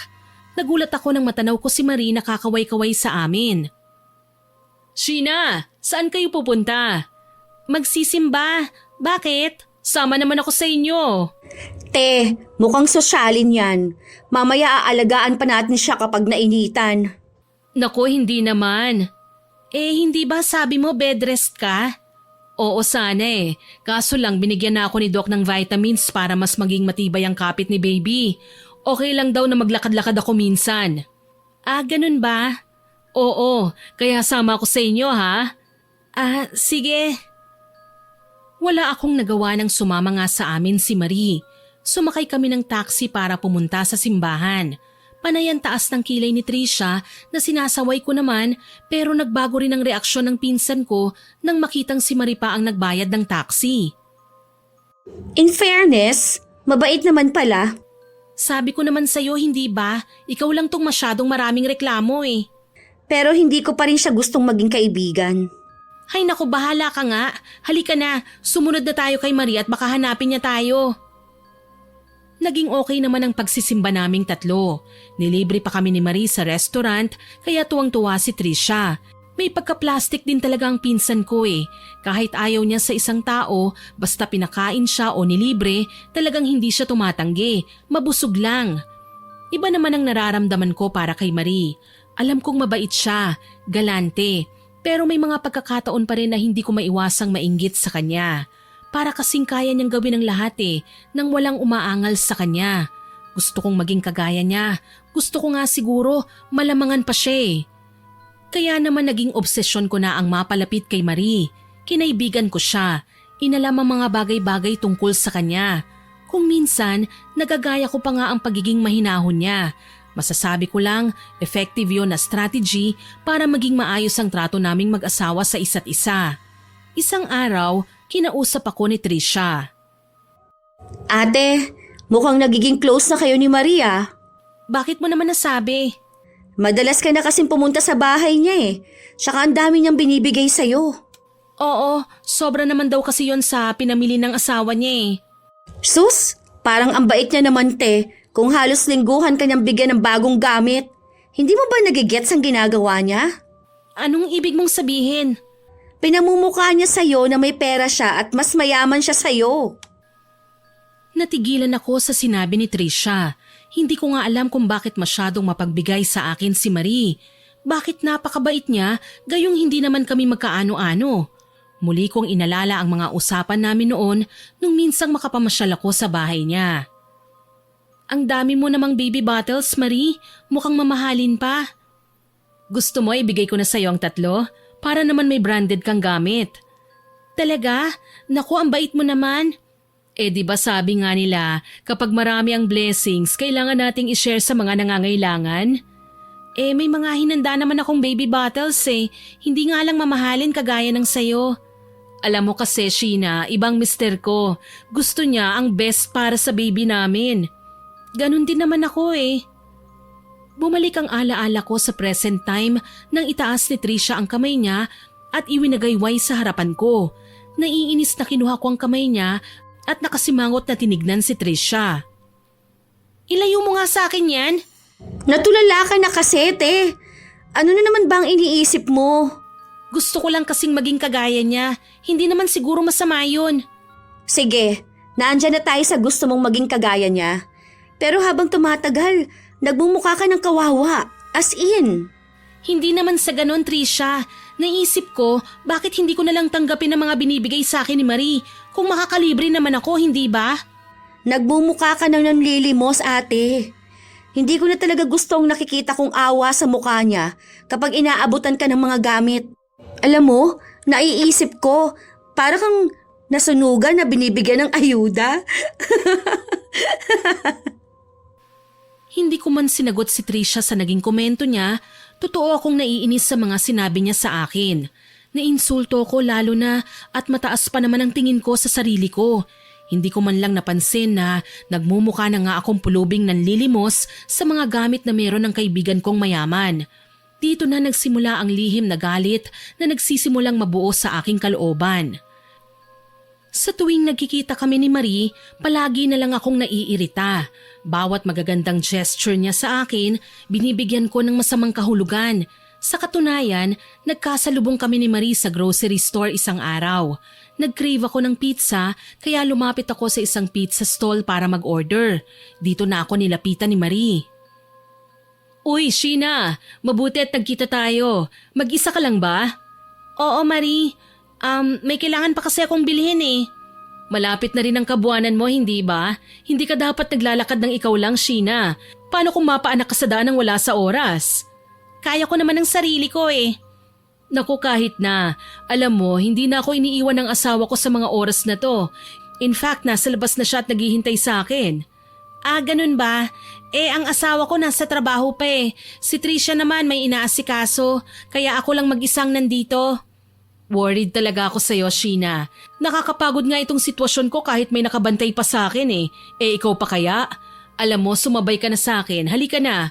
S1: Nagulat ako nang matanaw ko si Marie na kakaway-kaway sa amin. Sheena, saan kayo pupunta? Magsisimba. Bakit? Sama naman ako sa inyo.
S3: Te, mukhang sosyalin yan. Mamaya aalagaan pa natin siya kapag nainitan.
S1: Naku, hindi naman. Hindi ba sabi mo bed rest ka? Oo sana Kaso lang binigyan na ako ni Doc ng vitamins para mas maging matibay ang kapit ni baby. Okay lang daw na maglakad-lakad ako minsan. Ganun ba? Oo, kaya sama ako sa inyo ha? Sige. Wala akong nagawa nang sumama nga sa amin si Marie. Sumakay kami ng taxi para pumunta sa simbahan. Panay ang taas ng kilay ni Trisha na sinasaway ko naman pero nagbago rin ang reaksyon ng pinsan ko nang makitang si Marie pa ang nagbayad ng taxi.
S3: In fairness, mabait naman pala.
S1: Sabi ko naman sa'yo, hindi ba? Ikaw lang tong masyadong maraming reklamo
S3: Pero hindi ko pa rin siya gustong maging kaibigan.
S1: Hay naku, bahala ka nga. Halika na, sumunod na tayo kay Marie at baka hanapin niya tayo. Naging okay naman ang pagsisimba naming tatlo. Nilibre pa kami ni Marie sa restaurant kaya tuwang-tuwa si Trisha. May pagka-plastic din talaga ang pinsan ko Kahit ayaw niya sa isang tao, basta pinakain siya o nilibre, talagang hindi siya tumatanggi. Mabusog lang. Iba naman ang nararamdaman ko para kay Marie. Alam kong mabait siya, galante. Pero may mga pagkakataon pa rin na hindi ko maiwasang mainggit sa kanya. Para kasing kaya niyang gawin ang lahat nang walang umaangal sa kanya. Gusto kong maging kagaya niya. Gusto ko nga siguro malamangan pa siya Kaya naman naging obsesyon ko na ang mapalapit kay Marie. Kinaibigan ko siya. Inalam ang mga bagay-bagay tungkol sa kanya. Kung minsan, nagagaya ko pa nga ang pagiging mahinahon niya. Masasabi ko lang, effective yon na strategy para maging maayos ang trato naming mag-asawa sa isa't isa. Isang araw, kinausap ako ni Trisha.
S3: Ate, mukhang nagiging close na kayo ni Maria.
S1: Bakit mo naman nasabi?
S3: Madalas ka na kasing pumunta sa bahay niya Tsaka ang dami niyang binibigay sa'yo.
S1: Oo, sobra naman daw kasi yon sa pinamili ng asawa niya
S3: Sus, parang ang bait niya naman kung halos lingguhan ka niyang bigyan ng bagong gamit. Hindi mo ba nagigets ang ginagawa niya?
S1: Anong ibig mong sabihin?
S3: Pinamumukha niya sa'yo na may pera siya at mas mayaman siya sa'yo.
S1: Natigilan ako sa sinabi ni Trisha. Hindi ko nga alam kung bakit masyadong mapagbigay sa akin si Marie. Bakit napakabait niya, gayong hindi naman kami magkaano-ano. Muli kong inalala ang mga usapan namin noon nung minsang makapamasyal ako sa bahay niya. Ang dami mo namang baby bottles, Marie. Mukhang mamahalin pa. Gusto mo ibigay ko na sa'yo ang 3? Para naman may branded kang gamit. Talaga? Naku, ang bait mo naman. Di ba sabi nga nila, kapag marami ang blessings, kailangan nating i-share sa mga nangangailangan? May mga hinanda naman akong baby bottles Hindi nga lang mamahalin kagaya ng sayo. Alam mo kasi, Sheena, ibang mister ko. Gusto niya ang best para sa baby namin. Ganon din naman ako Bumalik ang alaala ko sa present time nang itaas ni Trisha ang kamay niya at iwinagayway sa harapan ko. Naiinis na kinuha ko ang kamay niya at nakasimangot na tinignan si Trisha. Ilayo mo nga sa akin yan.
S3: Natulala ka na kasi, te. Ano na naman ba ang iniisip mo?
S1: Gusto ko lang kasing maging kagaya niya. Hindi naman siguro masama yun.
S3: Sige, naandyan na tayo sa gusto mong maging kagaya niya. Pero habang tumatagal, nagmumukha ka ng kawawa. As in.
S1: Hindi naman sa ganon, Trisha. Naisip ko, bakit hindi ko nalang tanggapin ang mga binibigay sa akin ni Marie? Kung makakalibre naman ako, hindi ba?
S3: Nagmumukha ka ng nanlilimos, ate. Hindi ko na talaga gustong nakikita kong awa sa mukha niya kapag inaabutan ka ng mga gamit. Alam mo, naiisip ko, para kang nasunugan na binibigyan ng ayuda.
S1: Hindi ko man sinagot si Trisha sa naging komento niya, totoo akong naiinis sa mga sinabi niya sa akin. Nainsulto ko lalo na at mataas pa naman ang tingin ko sa sarili ko. Hindi ko man lang napansin na nagmumukha na nga akong pulubing nanlilimos sa mga gamit na meron ng kaibigan kong mayaman. Dito na nagsimula ang lihim na galit na nagsisimulang mabuo sa aking kalooban. Sa tuwing nagkikita kami ni Marie, palagi na lang akong naiirita. Bawat magagandang gesture niya sa akin, binibigyan ko ng masamang kahulugan. Sa katunayan, nagkasalubong kami ni Marie sa grocery store isang araw. Nag-crave ako ng pizza, kaya lumapit ako sa isang pizza stall para mag-order. Dito na ako nilapitan ni Marie. Uy, Sheena, mabuti at nagkita tayo. Mag-isa ka lang ba? Oo, Marie. May kailangan pa kasi akong bilhin eh. Malapit na rin ang kabuanan mo, hindi ba? Hindi ka dapat naglalakad ng ikaw lang, Sheena. Paano kung mapaanak ka sa daan ng wala sa oras? Kaya ko naman ang sarili ko eh. Naku, kahit na. Alam mo, hindi na ako iniiwan ng asawa ko sa mga oras na to. In fact, nasa labas na siya at naghihintay sa akin. Ah, ganun ba? Ang asawa ko nasa trabaho pa eh. Si Trisha naman may inaasikaso, kaya ako lang mag-isang nandito. Worried talaga ako sa'yo, Sheena. Nakakapagod nga itong sitwasyon ko kahit may nakabantay pa sa akin eh. Ikaw pa kaya? Alam mo, sumabay ka na sa akin. Halika na.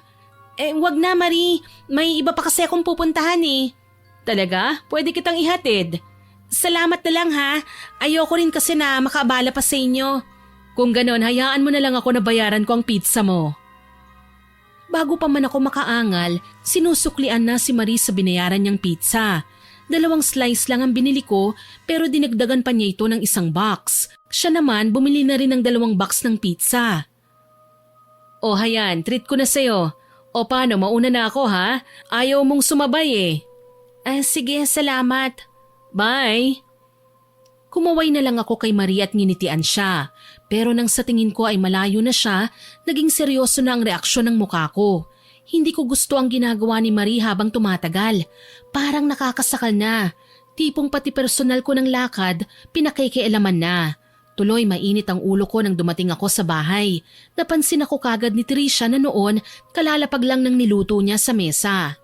S1: Wag na, Marie. May iba pa kasi akong pupuntahan eh. Talaga? Pwede kitang ihatid. Salamat na lang ha. Ayoko rin kasi na makaabala pa sa inyo. Kung ganon, hayaan mo na lang ako na bayaran ko ang pizza mo. Bago pa man ako makaangal, sinusuklian na si Marie sa binayaran niyang pizza. 2 slice lang ang binili ko pero dinagdagan pa niya ito ng 1 box. Siya naman bumili na rin ng 2 box ng pizza. O hayan, treat ko na sa'yo. O paano, mauna na ako ha? Ayaw mong sumabay eh. Sige, salamat. Bye. Kumaway na lang ako kay Marie at nginitian siya. Pero nang sa tingin ko ay malayo na siya, naging seryoso na ang reaksyon ng mukha ko. Hindi ko gusto ang ginagawa ni Marie habang tumatagal. Parang nakakasakal na. Tipong pati personal ko ng lakad, pinakikialaman na. Tuloy mainit ang ulo ko nang dumating ako sa bahay. Napansin ako kagad ni Trisha na noon kalalapag lang ng niluto niya sa mesa.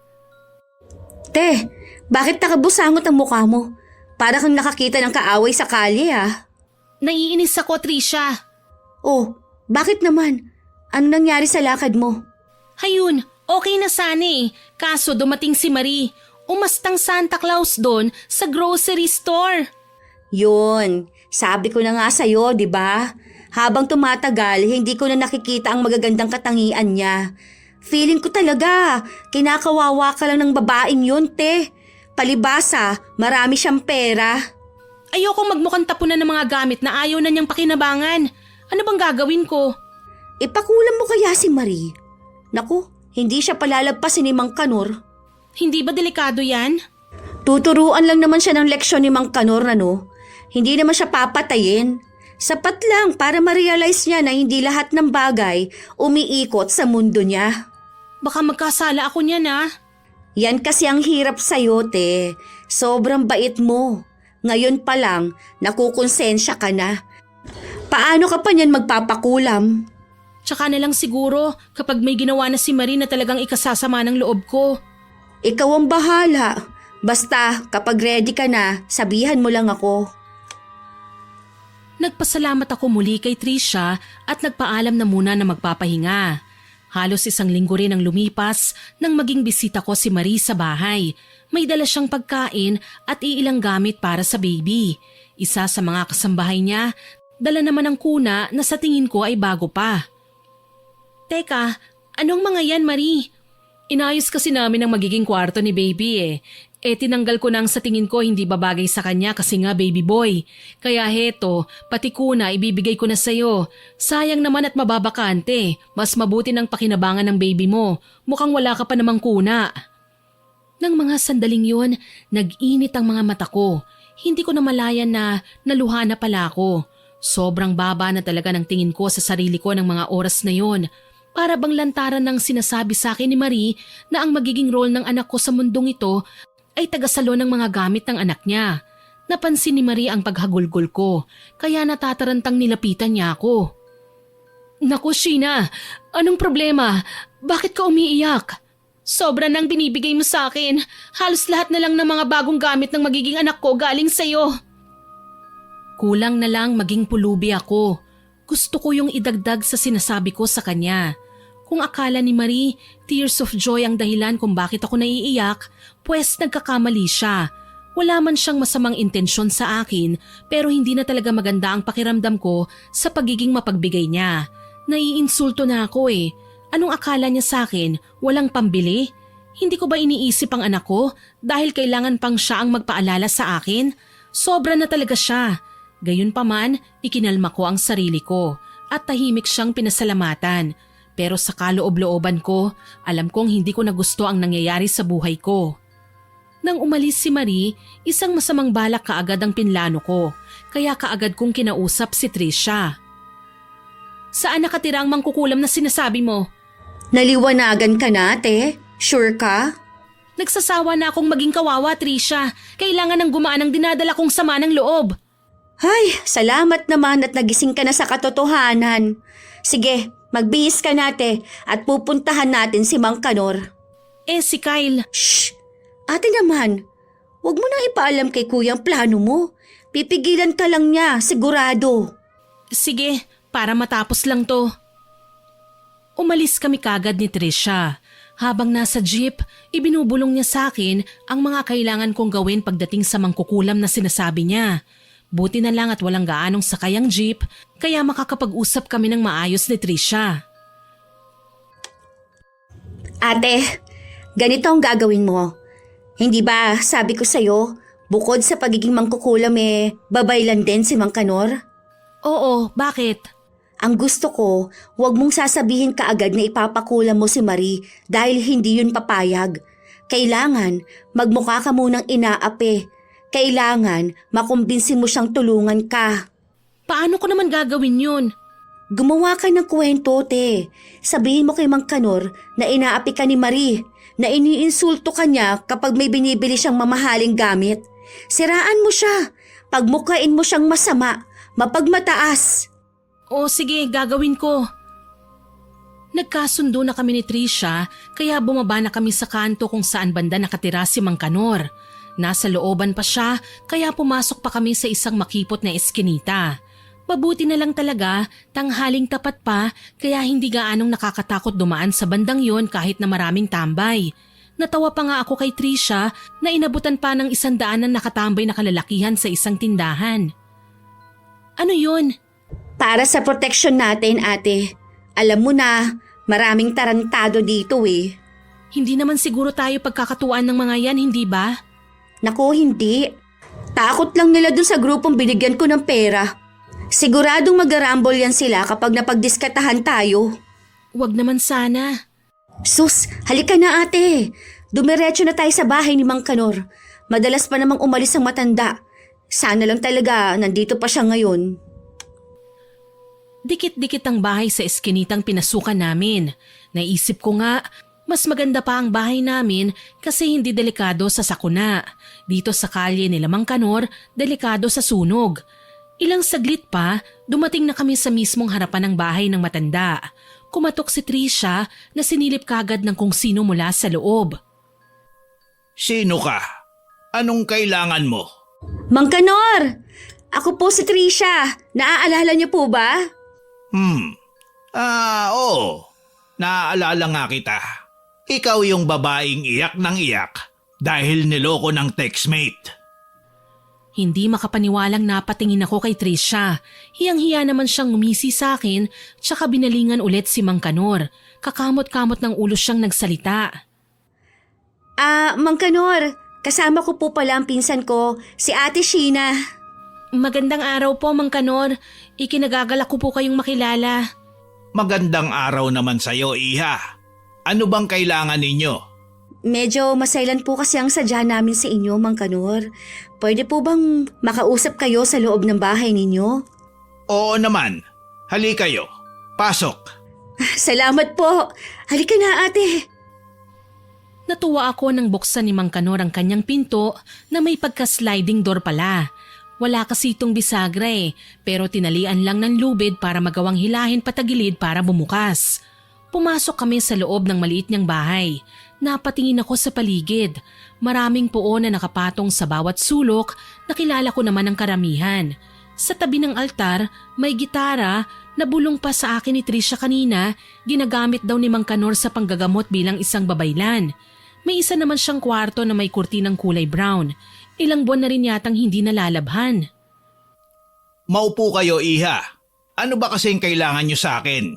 S3: Te, bakit nakabusangot ang mukha mo? Para kang nakakita ng kaaway sa kalye ah.
S1: Naiinis ako, Trisha.
S3: Oh, bakit naman? Ano nangyari sa lakad mo?
S1: Hayun, okay na sana eh. Kaso dumating si Marie. Umastang Santa Claus doon sa grocery store.
S3: Yun, sabi ko na nga sa'yo, di ba? Habang tumatagal, hindi ko na nakikita ang magagandang katangian niya. Feeling ko talaga, kinakawawa ka lang ng babaeng yun, te. Palibasa, marami siyang pera.
S1: Ayokong magmukhang tapunan ng mga gamit na ayaw na niyang pakinabangan. Ano bang gagawin ko?
S3: Ipakulam mo kaya si Marie? Naku, hindi siya palalagpasin ni Mang Kanor.
S1: Hindi ba delikado yan?
S3: Tuturuan lang naman siya ng leksyon ni Mang Kanor na no. Hindi naman siya papatayin. Sapat lang para ma-realize niya na hindi lahat ng bagay umiikot sa mundo niya.
S1: Baka magkasala ako niyan ah.
S3: Yan kasi ang hirap sa'yo, te. Sobrang bait mo. Ngayon pa lang, nakukonsensya ka na. Paano ka pa niyan magpapakulam?
S1: Tsaka na lang siguro kapag may ginawa na si Marie na talagang ikasasama ng loob ko.
S3: Ikaw ang bahala. Basta kapag ready ka na, sabihan mo lang ako.
S1: Nagpasalamat ako muli kay Trisha at nagpaalam na muna na magpapahinga. Halos 1 linggo rin ang lumipas nang maging bisita ko si Marie sa bahay. May dala siyang pagkain at iilang gamit para sa baby. Isa sa mga kasambahay niya, dala naman ang kuna na sa tingin ko ay bago pa. Teka, anong mga yan, Marie? Inayos kasi namin ang magiging kwarto ni baby tinanggal ko nang sa tingin ko hindi babagay sa kanya kasi nga baby boy. Kaya heto, pati kuna ibibigay ko na sa'yo. Sayang naman at mababakante. Mas mabuti ng pakinabangan ng baby mo. Mukhang wala ka pa namang kuna. Nang mga sandaling yun, nag-init ang mga mata ko. Hindi ko namalayan na naluha na pala ako. Sobrang baba na talaga ng tingin ko sa sarili ko ng mga oras na yon. Para bang lantaran ng sinasabi sa akin ni Marie na ang magiging role ng anak ko sa mundong ito ay tagasalo ng mga gamit ng anak niya. Napansin ni Marie ang paghagulgol ko, kaya natatarantang nilapitan niya ako. Naku, Sheena, anong problema? Bakit ka umiiyak? Sobra nang binibigay mo sa akin. Halos lahat na lang ng mga bagong gamit ng magiging anak ko galing sa'yo. Kulang na lang maging pulubi ako. Gusto ko yung idagdag sa sinasabi ko sa kanya. Kung akala ni Marie, tears of joy ang dahilan kung bakit ako naiiyak, pues nagkakamali siya. Wala man siyang masamang intensyon sa akin, pero hindi na talaga maganda ang pakiramdam ko sa pagiging mapagbigay niya. Naiinsulto na ako Anong akala niya sa akin? Walang pambili? Hindi ko ba iniisip ang anak ko dahil kailangan pang siya ang magpaalala sa akin? Sobra na talaga siya. Gayunpaman, ikinalma ko ang sarili ko at tahimik siyang pinasalamatan. Pero sa kaloob-looban ko, alam kong hindi ko na gusto ang nangyayari sa buhay ko. Nang umalis si Marie, isang masamang balak kaagad ang pinlano ko, kaya kaagad kong kinausap si Trisha. Saan nakatira ang mangkukulam na sinasabi mo?
S3: Naliwanagan ka na, ate? Sure ka?
S1: Nagsasawa na akong maging kawawa, Trisha. Kailangan ng gumaan ang dinadala kong sama ng loob.
S3: Ay, salamat naman at nagising ka na sa katotohanan. Sige, magbihis ka nate at pupuntahan natin si Mang Kanor.
S1: Si Kyle.
S3: Shh! Ate naman, huwag mo nang ipaalam kay kuya ang plano mo. Pipigilan ka lang niya, sigurado.
S1: Sige, para matapos lang to. Umalis kami kagad ni Trisha. Habang nasa jeep, ibinubulong niya sa akin ang mga kailangan kong gawin pagdating sa mangkukulam na sinasabi niya. Buti na lang at walang gaanong sakay ang jeep, kaya makakapag-usap kami ng maayos ni Trisha.
S3: Ate, ganito ang gagawin mo. Hindi ba sabi ko sa'yo, bukod sa pagiging mangkukulam babay lang din si Mang Kanor?
S1: Oo, bakit?
S3: Ang gusto ko, huwag mong sasabihin kaagad na ipapakulam mo si Marie dahil hindi yun papayag. Kailangan, magmukha ka munang inaapi. Kailangan, makumbinsi mo siyang tulungan ka.
S1: Paano ko naman gagawin yun?
S3: Gumawa ka ng kwento, te. Sabihin mo kay Mang Kanor na inaapi ka ni Marie, na iniinsulto ka niya kapag may binibili siyang mamahaling gamit. Siraan mo siya. Pagmukain mo siyang masama, mapagmataas.
S1: O sige, gagawin ko. Nagkasundo na kami ni Trisha kaya bumaba na kami sa kanto kung saan banda nakatira si Mang Kanor. Nasa looban pa siya kaya pumasok pa kami sa isang makipot na eskinita. Mabuti na lang talaga, tanghaling tapat pa kaya hindi gaanong nakakatakot dumaan sa bandang yon kahit na maraming tambay. Natawa pa nga ako kay Trisha na inabutan pa ng 100 na nakatambay na kalalakihan sa isang tindahan. Ano yun?
S3: Para sa proteksyon natin, ate. Alam mo na, maraming tarantado dito
S1: Hindi naman siguro tayo pagkakatuwaan ng mga yan, hindi ba?
S3: Naku, hindi. Takot lang nila dun sa grupong binigyan ko ng pera. Siguradong mag-arambol yan sila kapag napagdiskatahan tayo.
S1: Huwag naman sana.
S3: Sus, halika na ate. Dumiretso na tayo sa bahay ni Mang Kanor. Madalas pa namang umalis ang matanda. Sana lang talaga nandito pa siya ngayon.
S1: Dikit-dikit ang bahay sa eskinitang pinasukan namin. Naisip ko nga, mas maganda pa ang bahay namin kasi hindi delikado sa sakuna. Dito sa kalye nila Mang Kanor, delikado sa sunog. Ilang saglit pa, dumating na kami sa mismong harapan ng bahay ng matanda. Kumatok si Trisha na sinilip kagad ng kung sino mula sa loob.
S2: Sino ka? Anong kailangan mo?
S3: Mang Kanor! Ako po si Trisha. Naaalala niyo po ba?
S2: Oo. naaalala nga kita. Ikaw yung babaeng iyak ng iyak dahil niloko ng textmate.
S1: Hindi makapaniwalang napatingin ako kay Trisha. Hiyang-hiya naman siyang ngumisi sa akin, tsaka binalingan ulit si Mang Kanor. Kakamot-kamot ng ulo siyang nagsalita.
S3: Mang Kanor, kasama ko po pala ang pinsan ko, si Ate Sheena.
S1: Magandang araw po, Mang Kanor. Ikinagagalak ko po kayong makilala.
S2: Magandang araw naman sa'yo, Iha. Ano bang kailangan ninyo?
S3: Medyo masailan po kasi ang sadya namin sa inyo, Mang Kanor. Pwede po bang makausap kayo sa loob ng bahay ninyo?
S2: Oo naman. Hali kayo. Pasok.
S3: Salamat po. Halika na, ate.
S1: Natuwa ako nang buksan ni Mang Kanor ang kanyang pinto na may pagka-sliding door pala. Wala kasi itong bisagra pero tinalian lang ng lubid para magawang hilahin patagilid para bumukas. Pumasok kami sa loob ng maliit niyang bahay. Napatingin ako sa paligid. Maraming puon na nakapatong sa bawat sulok, nakilala ko naman ang karamihan. Sa tabi ng altar, may gitara na bulong pa sa akin ni Trisha kanina, ginagamit daw ni Mang Kanor sa panggagamot bilang isang babaylan. May isa naman siyang kwarto na may kurtinang kulay brown. Ilang buwan na rin yatang hindi nalalabhan.
S2: Maupo kayo, Iha. Ano ba kasing kailangan nyo sa akin?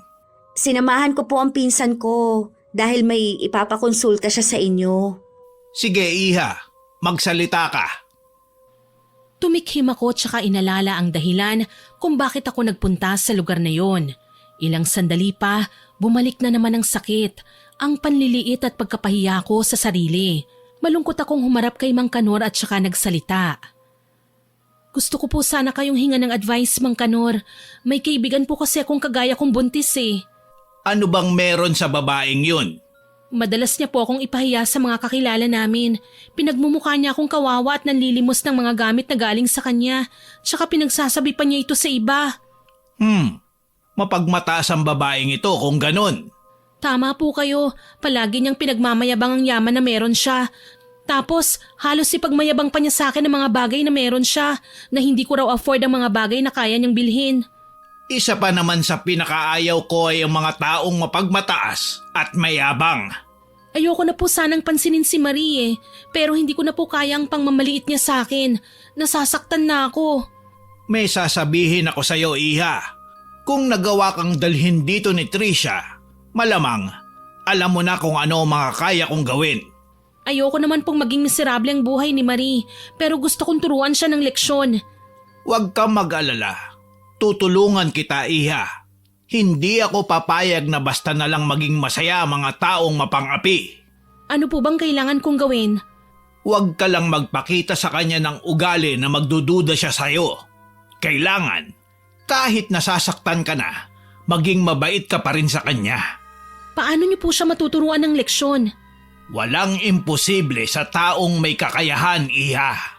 S3: Sinamahan ko po ang pinsan ko dahil may ipapakonsulta siya sa inyo.
S2: Sige, Iha. Magsalita ka.
S1: Tumikhim ako tsaka inalala ang dahilan kung bakit ako nagpunta sa lugar na yon. Ilang sandali pa, bumalik na naman ang sakit, ang panliliit at pagkapahiya ko sa sarili. Malungkot akong humarap kay Mang Kanor at saka nagsalita. Gusto ko po sana kayong hinga ng advice, Mang Kanor. May kaibigan po kasi akong kagaya kong buntis
S2: Ano bang meron sa babaeng yun?
S1: Madalas niya po akong ipahiya sa mga kakilala namin. Pinagmumukha niya akong kawawa at nanlilimos ng mga gamit na galing sa kanya. Tsaka pinagsasabi pa niya ito sa iba.
S2: Mapagmataas ang babaeng ito kung ganun.
S1: Tama po kayo. Palagi niyang pinagmamayabang ang yaman na meron siya. Tapos halos ipagmayabang pa niya sa akin ang mga bagay na meron siya na hindi ko raw afford ang mga bagay na kaya niyang bilhin.
S2: Isa pa naman sa pinakaayaw ko ay ang mga taong mapagmataas at mayabang.
S1: Ayoko na po sanang pansinin si Marie pero hindi ko na po kaya ang pangmamaliit niya sa akin. Nasasaktan na ako.
S2: May sasabihin ako sa iyo, Iha. Kung nagawa kang dalhin dito ni Trisha, malamang alam mo na kung ano ang mga kaya kong gawin.
S1: Ayoko naman pong maging miserable ang buhay ni Marie pero gusto kong turuan siya ng leksyon.
S2: Huwag kang mag-alala. Tutulungan kita, Iha. Hindi ako papayag na basta na lang maging masaya ang mga taong mapang-api.
S1: Ano po bang kailangan kong gawin?
S2: Huwag ka lang magpakita sa kanya ng ugali na magdududa siya sa'yo. Kailangan, kahit nasasaktan ka na, maging mabait ka pa rin sa kanya.
S1: Paano niyo po siya matuturuan ng leksyon?
S2: Walang imposible sa taong may kakayahan, Iha.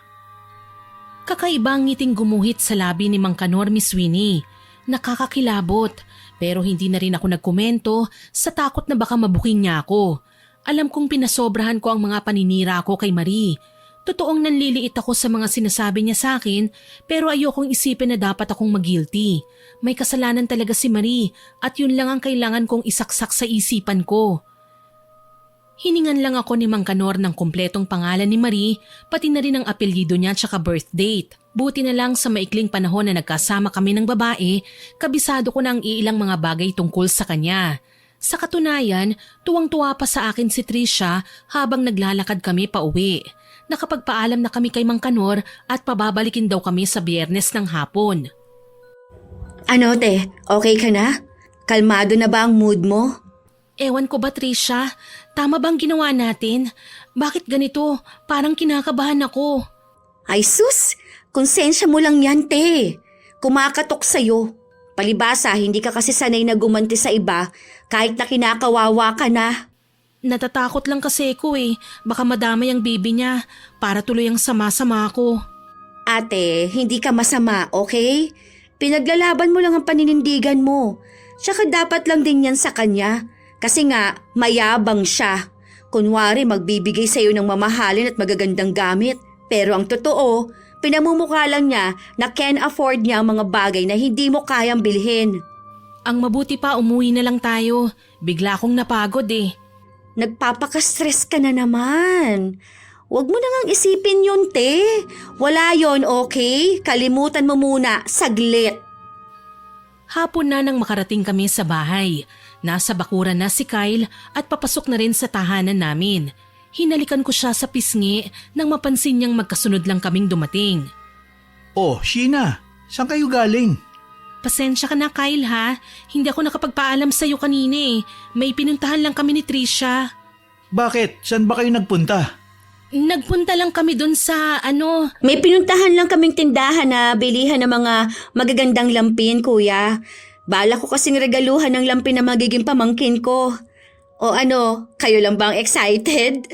S1: Kakaibang ngiting gumuhit sa labi ni Mang Kanor, Miss Winnie. Nakakakilabot pero hindi na rin ako nagkomento sa takot na baka mabuking niya ako. Alam kong pinasobrahan ko ang mga paninira ko kay Marie. Totoong nanliliit ako sa mga sinasabi niya sa akin pero ayokong isipin na dapat akong mag-guilty. May kasalanan talaga si Marie at yun lang ang kailangan kong isaksak sa isipan ko. Hiningan lang ako ni Mang Kanor ng kumpletong pangalan ni Marie, pati na rin ang apelyido niya tsaka birth date. Buti na lang sa maikling panahon na nagkasama kami ng babae, kabisado ko na ang iilang mga bagay tungkol sa kanya. Sa katunayan, tuwang-tuwa pa sa akin si Trisha habang naglalakad kami pa uwi. Nakapagpaalam na kami kay Mang Kanor at pababalikin daw kami sa Biyernes ng hapon.
S3: Ano, te? Okay ka na? Kalmado na ba ang mood mo?
S1: Ewan ko ba, Trisha? Tama bang ginawa natin? Bakit ganito? Parang kinakabahan ako.
S3: Ay sus! Konsensya mo lang yan, te. Kumakatok sa'yo. Palibasa, hindi ka kasi sanay na gumanti sa iba kahit na kinakawawa ka na.
S1: Natatakot lang kasi ako Baka madamay ang baby niya para tuloy ang sama-sama ako.
S3: Ate, hindi ka masama, okay? Pinaglalaban mo lang ang paninindigan mo. Tsaka dapat lang din yan sa kanya. Kasi nga, mayabang siya. Kunwari magbibigay sa'yo ng mamahalin at magagandang gamit. Pero ang totoo, pinamumukha lang niya na can afford niya ang mga bagay na hindi mo kayang bilhin.
S1: Ang mabuti pa umuwi na lang tayo. Bigla akong napagod eh.
S3: Nagpapaka-stress ka na naman. Huwag mo nang isipin yun, te. Wala yon, okay? Kalimutan mo muna, saglit.
S1: Hapon na nang makarating kami sa bahay. Nasa bakuran na si Kyle at papasok na rin sa tahanan namin. Hinalikan ko siya sa pisngi nang mapansin niyang magkasunod lang kaming dumating.
S2: Oh, Sheena, saan kayo galing?
S1: Pasensya ka na Kyle ha, hindi ako nakapagpaalam sa'yo kanina eh. May pinuntahan lang kami ni Trisha.
S2: Bakit? Saan ba kayo nagpunta?
S1: Nagpunta lang kami dun sa
S3: May pinuntahan lang kaming tindahan na bilihan ng mga magagandang lampin, kuya. Bala ko kasing regaluhan ng lampin na magiging pamangkin ko. O kayo lang bang excited?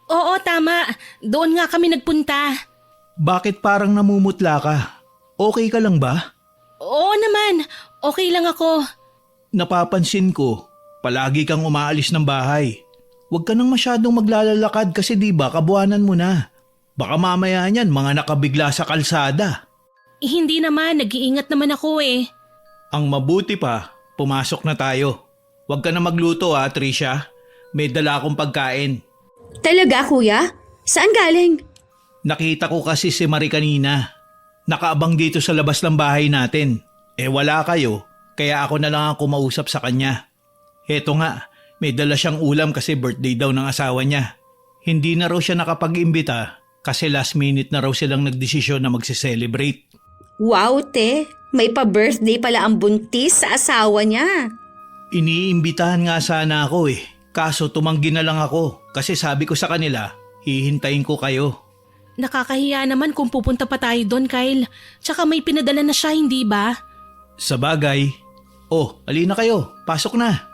S1: Oo tama, doon nga kami nagpunta.
S2: Bakit parang namumutla ka? Okay ka lang ba?
S1: Oo naman, okay lang ako.
S2: Napapansin ko, palagi kang umaalis ng bahay. Huwag ka nang masyadong maglalalakad kasi diba kabuanan mo na. Baka mamaya niyan mga nakabigla sa kalsada.
S1: Hindi naman, nag-iingat naman ako eh.
S2: Ang mabuti pa, pumasok na tayo. Huwag ka na magluto Trisha. May dala akong pagkain.
S3: Talaga, kuya? Saan galing?
S2: Nakita ko kasi si Marie kanina. Nakaabang dito sa labas ng bahay natin. Wala kayo, kaya ako na lang ang kumausap sa kanya. Heto nga, may dala siyang ulam kasi birthday daw ng asawa niya. Hindi na raw siya nakapag-imbita kasi last minute na raw silang nagdesisyon na magse-celebrate.
S3: Wow, te. May pa-birthday pala ang buntis sa asawa niya.
S2: Iniimbitahan nga sana ako kaso tumanggi na lang ako kasi sabi ko sa kanila, hihintayin ko kayo.
S1: Nakakahiya naman kung pupunta pa tayo doon, Kyle. Tsaka may pinadala na siya, hindi ba?
S2: Sa bagay. Oh, alina kayo. Pasok na.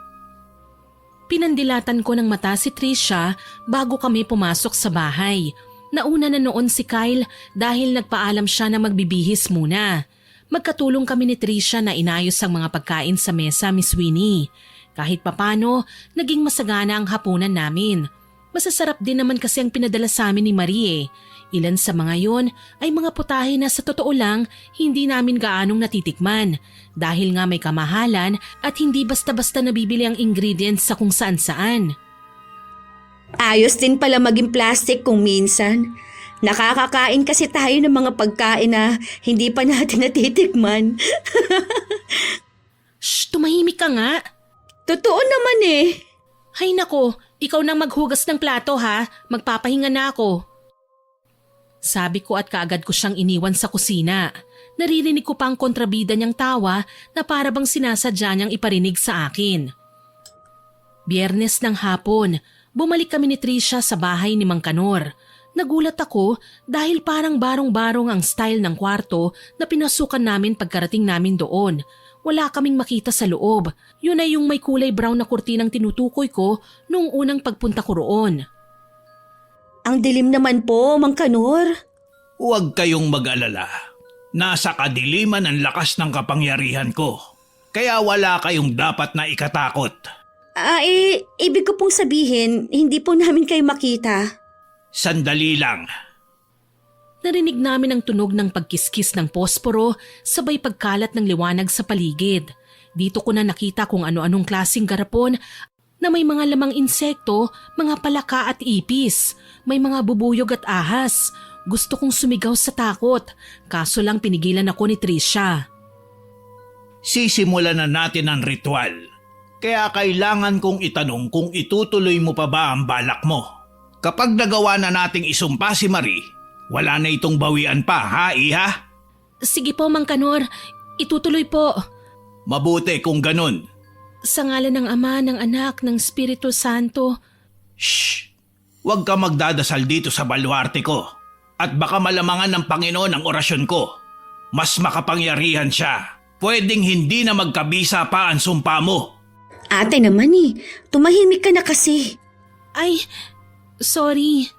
S1: Pinandilatan ko ng mata si Trisha bago kami pumasok sa bahay. Nauna na noon si Kyle dahil nagpaalam siya na magbibihis muna. Magkatulong kami ni Trisha na inayos ang mga pagkain sa mesa, Miss Winnie. Kahit papano, naging masagana ang hapunan namin. Masasarap din naman kasi ang pinadala sa amin ni Marie. Ilan sa mga yon ay mga putahe na sa totoo lang hindi namin gaanong natitikman dahil nga may kamahalan at hindi basta-basta nabibili ang ingredients sa kung saan-saan.
S3: Ayos din pala maging plastic kung minsan. Nakakakain kasi tayo ng mga pagkain na hindi pa natin natitikman.
S1: Shh, tumahimik ka nga.
S3: Totoo naman eh.
S1: Hay nako, ikaw nang maghugas ng plato ha, magpapahinga na ako. Sabi ko at kaagad ko siyang iniwan sa kusina. Naririnig ko pa ang kontrabida niyang tawa na para bang sinasadya niyang iparinig sa akin. Biyernes ng hapon, bumalik kami ni Trisha sa bahay ni Mang Kanor. Nagulat ako dahil parang barong-barong ang style ng kwarto na pinasukan namin pagkarating namin doon. Wala kaming makita sa loob. Yun ay yung may kulay brown na kurtinang tinutukoy ko noong unang pagpunta ko roon.
S3: Ang dilim naman po, Mang Kanor.
S2: Huwag kayong mag-alala. Nasa kadiliman ang lakas ng kapangyarihan ko. Kaya wala kayong dapat na ikatakot.
S3: Ibig ko pong sabihin, hindi po namin kayo makita.
S2: Sandali lang.
S1: Narinig namin ang tunog ng pagkiskis ng posporo sabay pagkalat ng liwanag sa paligid. Dito ko na nakita kung ano-anong klaseng garapon na may mga lamang insekto, mga palaka at ipis. May mga bubuyog at ahas. Gusto kong sumigaw sa takot, kaso lang pinigilan ako ni Trisha.
S2: Sisimulan na natin ang ritual. Kaya kailangan kong itanong kung itutuloy mo pa ba ang balak mo. Kapag nagawa na nating isumpa si Marie, wala na itong bawian pa, ha, Iha?
S1: Sige po, Mang Kanor. Itutuloy po.
S2: Mabuti kung ganun.
S1: Sa ngalan ng Ama, ng Anak, ng Espiritu Santo.
S2: Shh! Huwag ka magdadasal dito sa baluarte ko. At baka malamangan ng Panginoon ang orasyon ko. Mas makapangyarihan siya. Pwedeng hindi na magkabisa pa ang sumpa mo.
S3: Ate naman tumahimik ka na kasi.
S1: Ay, sorry.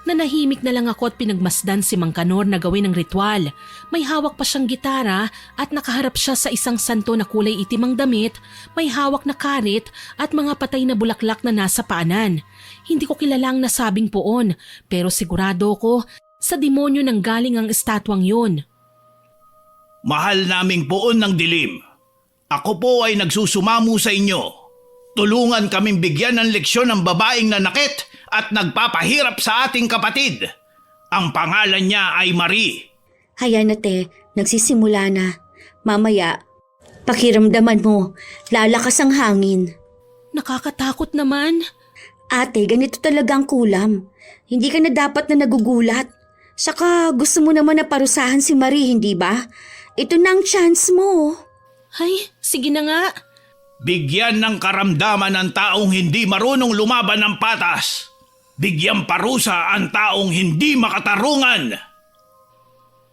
S1: Nanahimik na lang ako at pinagmasdan si Mang Kanor na gawin ang ritual. May hawak pa siyang gitara at nakaharap siya sa isang santo na kulay itim ang damit, may hawak na karit at mga patay na bulaklak na nasa paanan. Hindi ko kilalang nasabing poon pero sigurado ko sa demonyo nang galing ang estatwang yun.
S2: Mahal naming Poon ng Dilim, ako po ay nagsusumamo sa inyo. Tulungan kaming bigyan ng leksyon ng babaeng nanakit at nagpapahirap sa ating kapatid. Ang pangalan niya ay Marie.
S3: Hayan na te, nagsisimula na. Mamaya, pakiramdaman mo, lalakas ang hangin.
S1: Nakakatakot naman.
S3: Ate, ganito talaga ang kulam. Hindi ka na dapat na nagugulat. Saka gusto mo naman na parusahan si Marie, hindi ba? Ito na ang chance mo.
S1: Ay, sige na nga.
S2: Bigyan ng karamdaman ang taong hindi marunong lumaban ng patas. Bigyan parusa ang taong hindi makatarungan.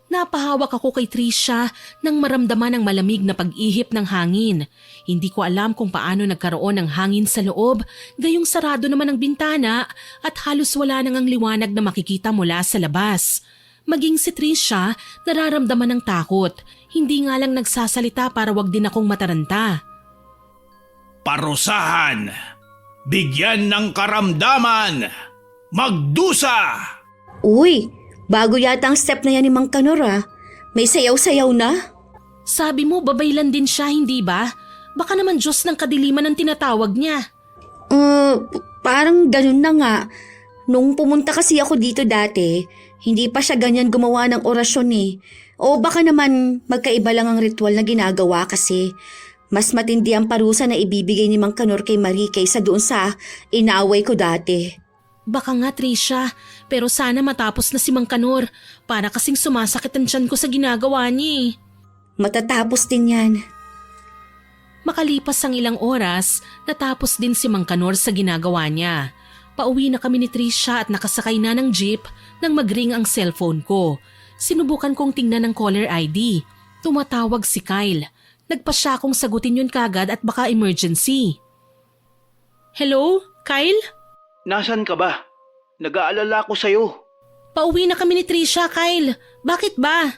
S1: Napahawak ako kay Trisha nang maramdaman ang malamig na pag-ihip ng hangin. Hindi ko alam kung paano nagkaroon ng hangin sa loob, gayong sarado naman ang bintana at halos wala nang ang liwanag na makikita mula sa labas. Maging si Trisha, nararamdaman ng takot. Hindi nga lang nagsasalita para wag din akong mataranta.
S2: Parusahan. Bigyan ng karamdaman. Magdusa!
S3: Uy, bago yata ang step na yan ni Mang Kanor ah. May sayaw-sayaw na.
S1: Sabi mo babaylan din siya, hindi ba? Baka naman Diyos ng kadiliman ang tinatawag niya.
S3: Parang ganun na nga. Nung pumunta kasi ako dito dati, hindi pa siya ganyan gumawa ng orasyon eh. O baka naman magkaiba lang ang ritual na ginagawa kasi. Mas matindi ang parusa na ibibigay ni Mang Kanor kay Marie kaysa doon sa inaaway ko dati.
S1: Baka nga Trisha, pero sana matapos na si Mang Kanor para kasing sumasakit ang tiyan ko sa ginagawa niya.
S3: Matatapos din yan.
S1: Makalipas ang ilang oras, natapos din si Mang Kanor sa ginagawa niya. Pauwi na kami ni Trisha at nakasakay na ng jeep nang mag-ring ang cellphone ko. Sinubukan kong tingnan ang caller ID. Tumatawag si Kyle. Nagpa siya akong sagutin yun kagad at baka emergency. Hello, Kyle?
S2: Nasaan ka ba? Nag-aalala ko sa'yo.
S1: Pauwi na kami ni Trisha, Kyle. Bakit ba?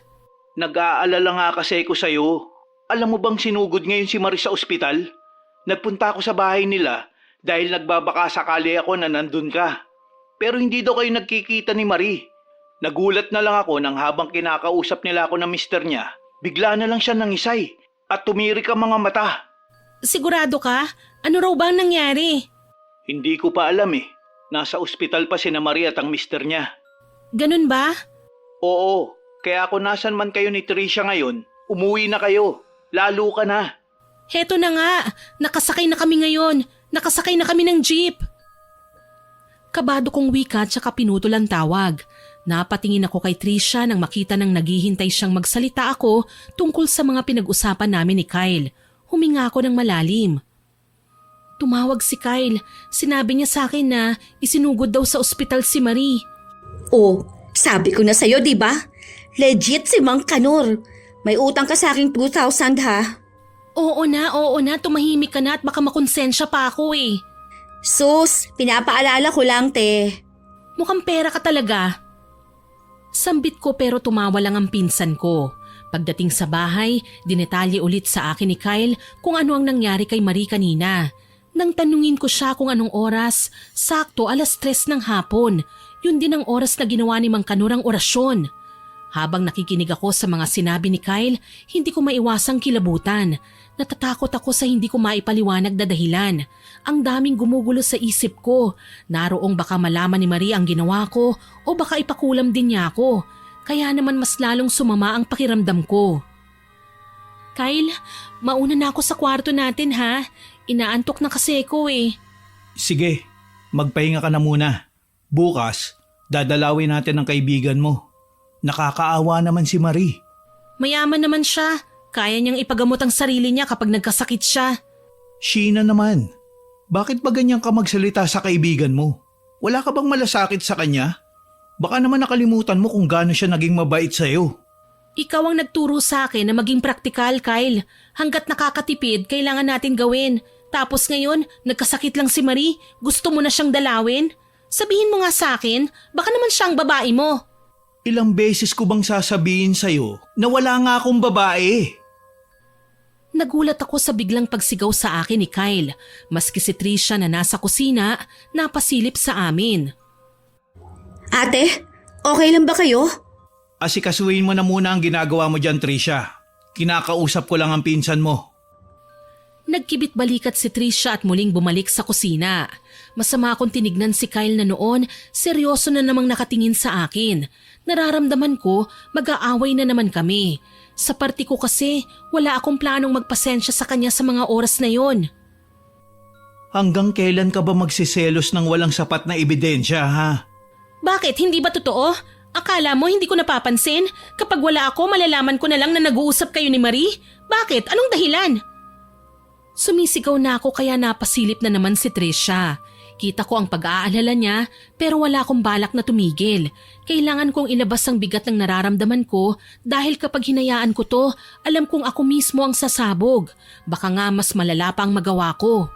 S2: Nag-aalala nga kasi ko sa'yo. Alam mo bang sinugod ngayon si Marie sa ospital? Nagpunta ako sa bahay nila dahil nagbabaka sakali ako na nandun ka. Pero hindi daw kayo nagkikita ni Marie. Nagulat na lang ako nang habang kinakausap nila ako ng mister niya, bigla na lang siya nangisay at tumirik ang mga mata.
S1: Sigurado ka? Ano raw ba ang nangyari?
S2: Hindi ko pa alam eh. Nasa ospital pa sina Marie at ang mister niya.
S1: Ganun ba?
S2: Oo, kaya kung nasan man kayo ni Trisha ngayon, umuwi na kayo. Lalo ka na.
S1: Heto na nga, nakasakay na kami ngayon. Nakasakay na kami ng jeep. Kabado kong wika at saka pinutol ang tawag. Napatingin ako kay Trisha nang makita nang naghihintay siyang magsalita ako tungkol sa mga pinag-usapan namin ni Kyle. Huminga ako ng malalim. Tumawag si Kyle. Sinabi niya sa akin na isinugod daw sa ospital si Marie.
S3: Oh, sabi ko na sa'yo, di ba? Legit si Mang Kanor. May utang ka sa aking 2,000 ha?
S1: Oo na, tumahimik ka na at baka makonsensya pa ako eh.
S3: Sus, pinapaalala ko lang te.
S1: Mukhang pera ka talaga. Sambit ko pero tumawa lang ang pinsan ko. Pagdating sa bahay, dinetalye ulit sa akin ni Kyle kung ano ang nangyari kay Marie kanina. Nang tanungin ko siya kung anong oras, sakto 3:00 ng hapon. Yun din ang oras na ginawa ni Mang Kanor ang orasyon. Habang nakikinig ako sa mga sinabi ni Kyle, hindi ko maiwasang kilabutan. Natatakot ako sa hindi ko maipaliwanag na dahilan. Ang daming gumugulo sa isip ko. Naroong baka malaman ni Marie ang ginawa ko o baka ipakulam din niya ako. Kaya naman mas lalong sumama ang pakiramdam ko. Kyle, mauna na ako sa kwarto natin ha. Inaantok na kasi ako eh.
S2: Sige, magpahinga ka na muna. Bukas, dadalawin natin ang kaibigan mo. Nakakaawa naman si Marie.
S1: Mayaman naman siya. Kaya niyang ipagamot ang sarili niya kapag nagkasakit siya.
S2: Sheena naman, bakit ba ganyan ka magsalita sa kaibigan mo? Wala ka bang malasakit sa kanya? Baka naman nakalimutan mo kung gaano siya naging mabait sa'yo.
S1: Ikaw ang nagturo sa akin na maging praktikal, Kyle. Hanggat nakakatipid, kailangan natin gawin. Tapos ngayon, nagkasakit lang si Marie, gusto mo na siyang dalawin? Sabihin mo nga sa akin, baka naman siya ang babae mo.
S2: Ilang beses ko bang sasabihin sa'yo na wala nga akong babae?
S1: Nagulat ako sa biglang pagsigaw sa akin ni Kyle. Maski si Trisha na nasa kusina, napasilip sa amin.
S3: Ate, okay lang ba kayo?
S2: Asikasuhin mo na muna ang ginagawa mo dyan, Trisha. Kinakausap ko lang ang pinsan mo.
S1: Nagkibit balikat si Trisha at muling bumalik sa kusina. Masama akong tinignan si Kyle na noon, seryoso na namang nakatingin sa akin. Nararamdaman ko, mag-aaway na naman kami. Sa parti ko kasi, wala akong planong magpasensya sa kanya sa mga oras na yon.
S2: Hanggang kailan ka ba magsiselos ng walang sapat na ebidensya, ha?
S1: Bakit? Hindi ba totoo? Akala mo hindi ko napapansin? Kapag wala ako, malalaman ko na lang na nag-uusap kayo ni Marie? Bakit? Anong dahilan? Sumisigaw na ako kaya napasilip na naman si Trisha. Kita ko ang pag-aalala niya pero wala akong balak na tumigil. Kailangan kong ilabas ang bigat ng nararamdaman ko dahil kapag hinayaan ko to, alam kong ako mismo ang sasabog. Baka nga mas malala pa ang magawa ko.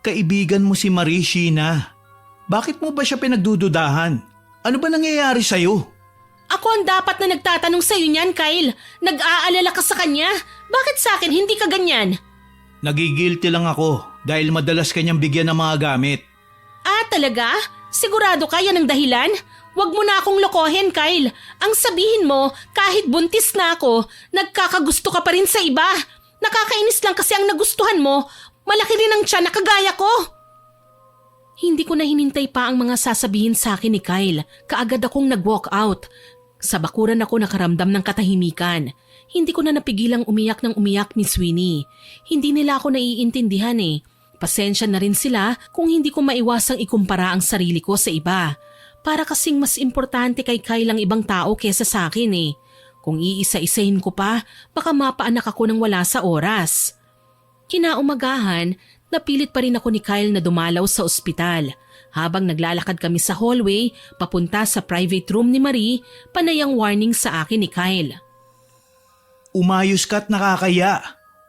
S2: Kaibigan mo si Marie, Sheena. Bakit mo ba siya pinagdududahan? Ano ba nangyayari sa'yo?
S1: Ako ang dapat na nagtatanong sa'yo niyan, Kyle. Nag-aalala ka sa kanya. Bakit sa akin hindi ka ganyan?
S2: Nagigilty lang ako dahil madalas kanyang bigyan ng mga gamit.
S1: Ah, talaga? Sigurado ka yan ang dahilan? Huwag mo na akong lokohin, Kyle. Ang sabihin mo, kahit buntis na ako, nagkakagusto ka pa rin sa iba. Nakakainis lang kasi ang nagustuhan mo, malaki rin ang tiyan na kagaya ko. Hindi ko na hinintay pa ang mga sasabihin sa akin ni Kyle. Kaagad akong nag-walk out. Sa bakuran ako nakaramdam ng katahimikan. Hindi ko na napigilang umiyak ng umiyak, Miss Winnie. Hindi nila ako naiintindihan eh. Pasensya na rin sila kung hindi ko maiwasang ikumpara ang sarili ko sa iba. Para kasing mas importante kay Kyle ang ibang tao kesa sa akin eh. Kung iisa-isahin ko pa, baka mapaanak ako ng wala sa oras. Kinaumagahan, napilit pa rin ako ni Kyle na dumalaw sa ospital. Habang naglalakad kami sa hallway, papunta sa private room ni Marie, panay ang warning sa akin ni Kyle.
S2: Umayos ka at nakakaya.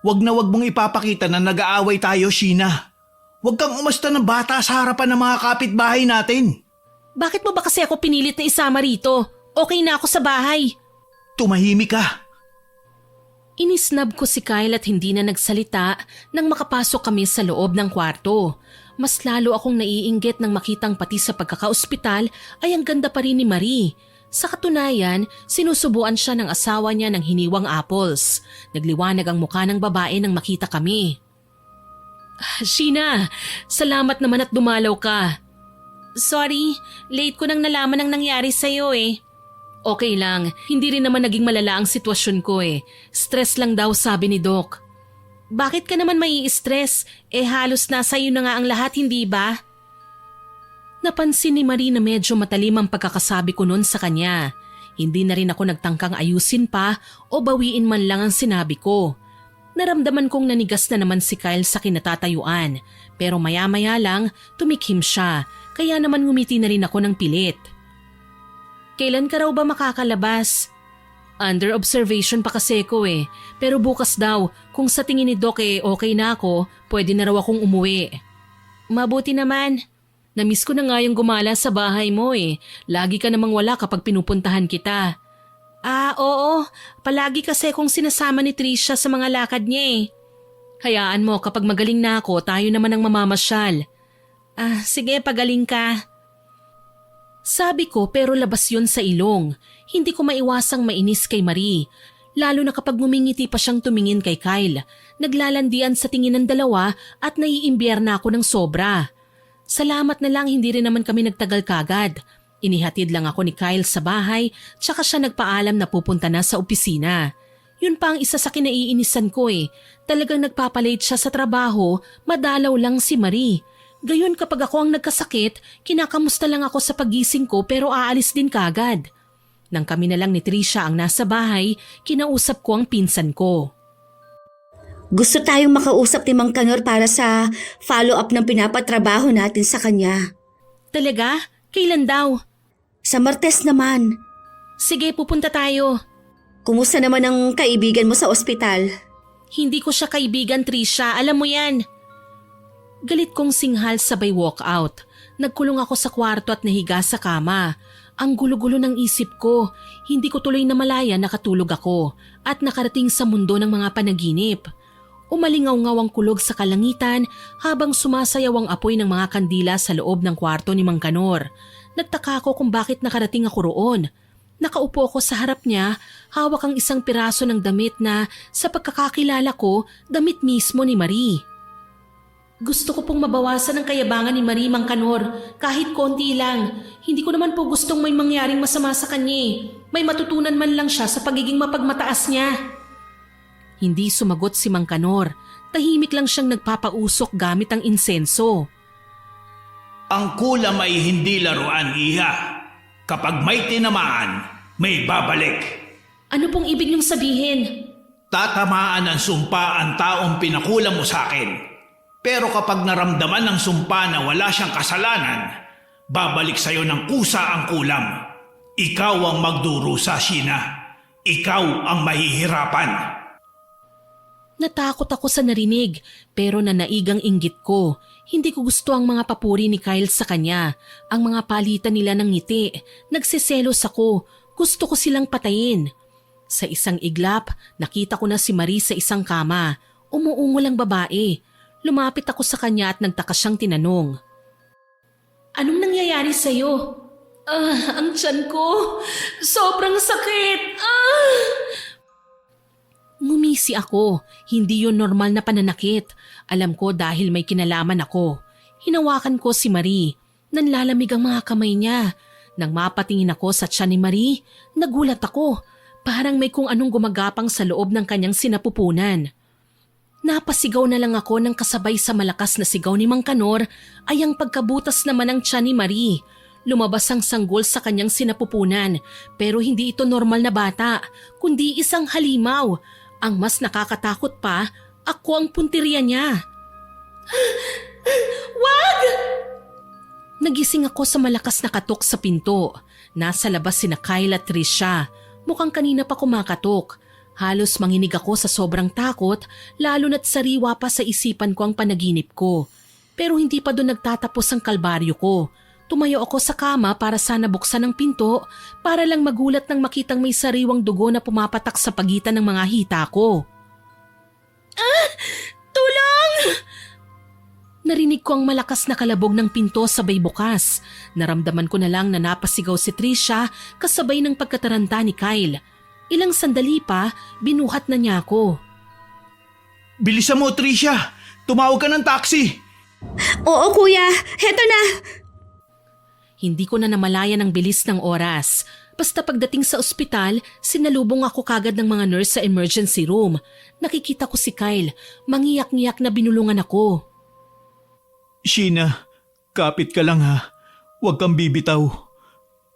S2: Wag na wag mong ipapakita na nag-aaway tayo, Sheena. Wag kang umasta ng bata sa harapan ng mga kapitbahay natin.
S1: Bakit mo ba kasi ako pinilit na isama rito? Okay na ako sa bahay.
S2: Tumahimik ka.
S1: Inisnab ko si Kyle at hindi na nagsalita nang makapasok kami sa loob ng kwarto. Mas lalo akong naiinggit nang makitang pati sa pagkakaospital ay ang ganda pa rin ni Marie. Sa katunayan, sinusubuan siya ng asawa niya ng hiniwang apples. Nagliwanag ang mukha ng babae nang makita kami. Sheena, salamat naman at dumalaw ka. Sorry, late ko nang nalaman ang nangyari sa'yo eh. Okay lang, hindi rin naman naging malala ang sitwasyon ko eh. Stress lang daw sabi ni Doc. Bakit ka naman mai-stress? Halos nasa iyo na nga ang lahat, hindi ba? Napansin ni Marie na medyo matalim ang pagkakasabi ko noon sa kanya. Hindi na rin ako nagtangkang ayusin pa o bawiin man lang ang sinabi ko. Naramdaman kong nanigas na naman si Kyle sa kinatatayuan. Pero maya-maya lang, tumikhim siya. Kaya naman ngumiti na rin ako ng pilit. Kailan ka raw ba makakalabas? Under observation pa kasi ko eh. Pero bukas daw, kung sa tingin ni Doc okay na ako, pwede na raw akong umuwi. Mabuti naman. Namiss ko na nga yung gumala sa bahay mo eh. Lagi ka namang wala kapag pinupuntahan kita. Ah, oo. Palagi kasi kung sinasama ni Trisha sa mga lakad niya eh. Hayaan mo kapag magaling na ako, tayo naman ang mamamasyal. Ah, sige pagaling ka. Sabi ko pero labas yun sa ilong. Hindi ko maiwasang mainis kay Marie. Lalo na kapag ngumingiti pa siyang tumingin kay Kyle. Naglalandian sa tingin ng dalawa at naiimbierna ako ng sobra. Salamat na lang hindi rin naman kami nagtagal kagad. Inihatid lang ako ni Kyle sa bahay tsaka siya nagpaalam na pupunta na sa opisina. Yun pa ang isa sa kinaiinisan ko eh. Talagang nagpapalate siya sa trabaho, madalaw lang si Marie. Gayon kapag ako ang nagkasakit, kinakamusta lang ako sa pagising ko pero aalis din kagad. Nang kami na lang ni Trisha ang nasa bahay, kinausap ko ang pinsan ko.
S3: Gusto tayong makausap ni Mang Kanor para sa follow-up ng pinapatrabaho natin sa kanya.
S1: Talaga? Kailan daw?
S3: Sa Martes naman.
S1: Sige, pupunta tayo.
S3: Kumusta naman ang kaibigan mo sa ospital?
S1: Hindi ko siya kaibigan, Trisha. Alam mo yan. Galit kong singhal sabay walkout. Nagkulong ako sa kwarto at nahiga sa kama. Ang gulo-gulo ng isip ko. Hindi ko tuloy na malaya nakatulog ako at nakarating sa mundo ng mga panaginip. Umalingaw-ngaw ang kulog sa kalangitan habang sumasayaw ang apoy ng mga kandila sa loob ng kwarto ni Mang Kanor. Nagtaka ako kung bakit nakarating ako roon. Nakaupo ako sa harap niya, hawak ang isang piraso ng damit na sa pagkakakilala ko, damit mismo ni Marie. Gusto ko pong mabawasan ang kayabangan ni Marie Mang Kanor, kahit konti lang. Hindi ko naman po gustong may mangyaring masama sa kanya eh. May matutunan man lang siya sa pagiging mapagmataas niya. Hindi sumagot si Mang Kanor. Tahimik lang siyang nagpapausok gamit ang insenso.
S2: Ang kulam ay hindi laruan, Iha. Kapag may tinamaan, may babalik.
S1: Ano pong ibig niyong sabihin?
S2: Tatamaan ng sumpa ang taong pinakulam mo sa akin. Pero kapag naramdaman ng sumpa na wala siyang kasalanan, babalik sa'yo ng kusa ang kulam. Ikaw ang magdurusa, Sheena. Ikaw ang mahihirapan.
S1: Natakot ako sa narinig pero nanaigang inggit ko. Hindi ko gusto ang mga papuri ni Kyle sa kanya. Ang mga palitan nila ng ngiti. Nagsiselos ako. Gusto ko silang patayin. Sa isang iglap, nakita ko na si Marie sa isang kama. Umuungol ang babae. Lumapit ako sa kanya at nagtaka siyang tinanong. Anong nangyayari sa'yo? Ang tiyan ko. Sobrang sakit. Ngumisi ako. Hindi yon normal na pananakit. Alam ko dahil may kinalaman ako. Hinawakan ko si Marie. Nanlalamig ang mga kamay niya. Nang mapatingin ako sa tiyan ni Marie, nagulat ako. Parang may kung anong gumagapang sa loob ng kanyang sinapupunan. Napasigaw na lang ako nang kasabay sa malakas na sigaw ni Mang Kanor ay ang pagkabutas naman ng tiyan ni Marie. Lumabas ang sanggol sa kanyang sinapupunan pero hindi ito normal na bata, kundi isang halimaw. Ang mas nakakatakot pa, ako ang punteriya niya. Wag! Nagising ako sa malakas na katok sa pinto. Nasa labas sina Kyle at Trisha. Mukhang kanina pa kumakatok. Halos manginig ako sa sobrang takot, lalo na't sariwa pa sa isipan ko ang panaginip ko. Pero hindi pa doon nagtatapos ang kalbaryo ko. Tumayo ako sa kama para sana buksan ang pinto para lang magulat nang makitang may sariwang dugo na pumapatak sa pagitan ng mga hita ko. Tulong! Narinig ko ang malakas na kalabog ng pinto sabay bukas. Naramdaman ko na lang na napasigaw si Trisha kasabay ng pagkataranta ni Kyle. Ilang sandali pa, binuhat na niya ako.
S2: Bilisan mo, Trisha! Tumawag ka ng taxi!
S3: Oo kuya, heto na.
S1: Hindi ko na namalayan ang bilis ng oras. Basta pagdating sa ospital, sinalubong ako kagad ng mga nurse sa emergency room. Nakikita ko si Kyle, mangiyak-ngiyak na binulungan ako.
S2: Sheena, kapit ka lang ha. Huwag kang bibitaw.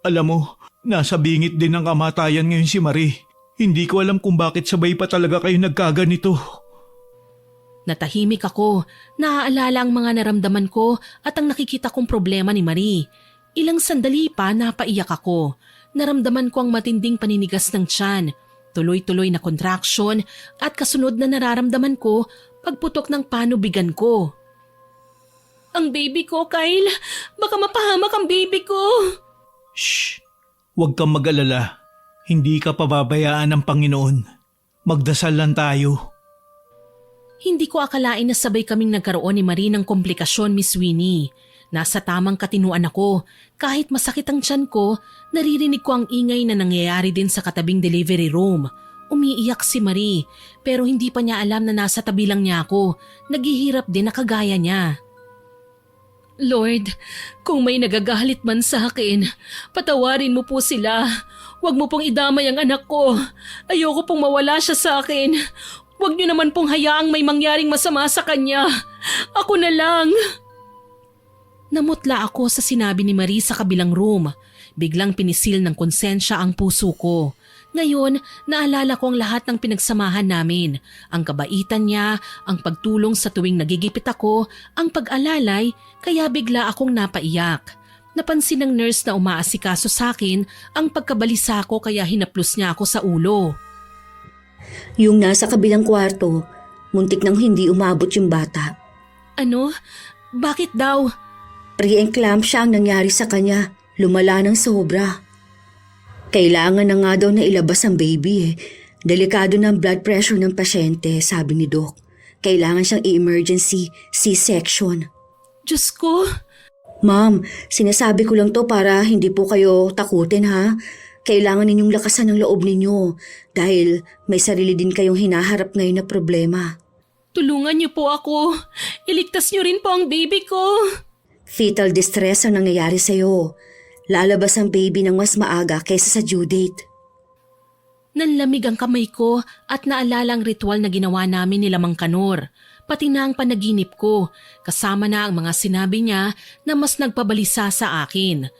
S2: Alam mo, nasa bingit din ng kamatayan ngayon si Marie. Hindi ko alam kung bakit sabay pa talaga kayo nagkaganito.
S1: Natahimik ako, naaalala ang mga naramdaman ko at ang nakikita kong problema ni Marie. Ilang sandali pa napaiyak ako. Naramdaman ko ang matinding paninigas ng tiyan, tuloy-tuloy na contraction at kasunod na nararamdaman ko pagputok ng panubigan ko. Ang baby ko, Kyle! Baka mapahamak ang baby ko!
S2: Shh! Huwag kang mag-alala. Hindi ka pababayaan ng Panginoon. Magdasal lang tayo.
S1: Hindi ko akalain na sabay kaming nagkaroon ni Marie ng komplikasyon, Miss Winnie. Nasa tamang katinuan ako. Kahit masakit ang tiyan ko, naririnig ko ang ingay na nangyayari din sa katabing delivery room. Umiiyak si Marie, pero hindi pa niya alam na nasa tabi lang niya ako. Naghihirap din na kagaya niya. Lord, kung may nagagalit man sa akin, patawarin mo po sila. Huwag mo pong idamay ang anak ko. Ayoko pong mawala siya sa akin. Huwag niyo naman pong hayaang may mangyaring masama sa kanya. Ako na lang. Namutla ako sa sinabi ni Marie sa kabilang room. Biglang pinisil ng konsensya ang puso ko. Ngayon, naalala ko ang lahat ng pinagsamahan namin. Ang kabaitan niya, ang pagtulong sa tuwing nagigipit ako, ang pag-alalay, kaya bigla akong napaiyak. Napansin ng nurse na umaasikaso sa akin ang pagkabalisa ko kaya hinaplos niya ako sa ulo.
S3: Yung nasa kabilang kwarto, muntik nang hindi umabot yung bata.
S1: Ano? Bakit daw?
S3: Pre-eclampsia ang nangyari sa kanya. Lumala ng sobra. Kailangan na nga daw na ilabas ang baby eh. Delikado ng blood pressure ng pasyente, sabi ni Doc. Kailangan siyang i-emergency C-section.
S1: Diyos ko!
S3: Ma'am, sinasabi ko lang to para hindi po kayo takutin ha. Kailangan ninyong lakasan ang loob ninyo dahil may sarili din kayong hinaharap ngayon na problema.
S1: Tulungan niyo po ako. Iligtas niyo rin po ang baby ko.
S3: Fetal distress ang nangyayari sa'yo. Lalabas ang baby ng mas maaga kaysa sa due date.
S1: Nanlamig ang kamay ko at naalala ang ritual na ginawa namin nila Mang Kanor. Pati na ang panaginip ko, kasama na ang mga sinabi niya na mas nagpabalisa sa akin.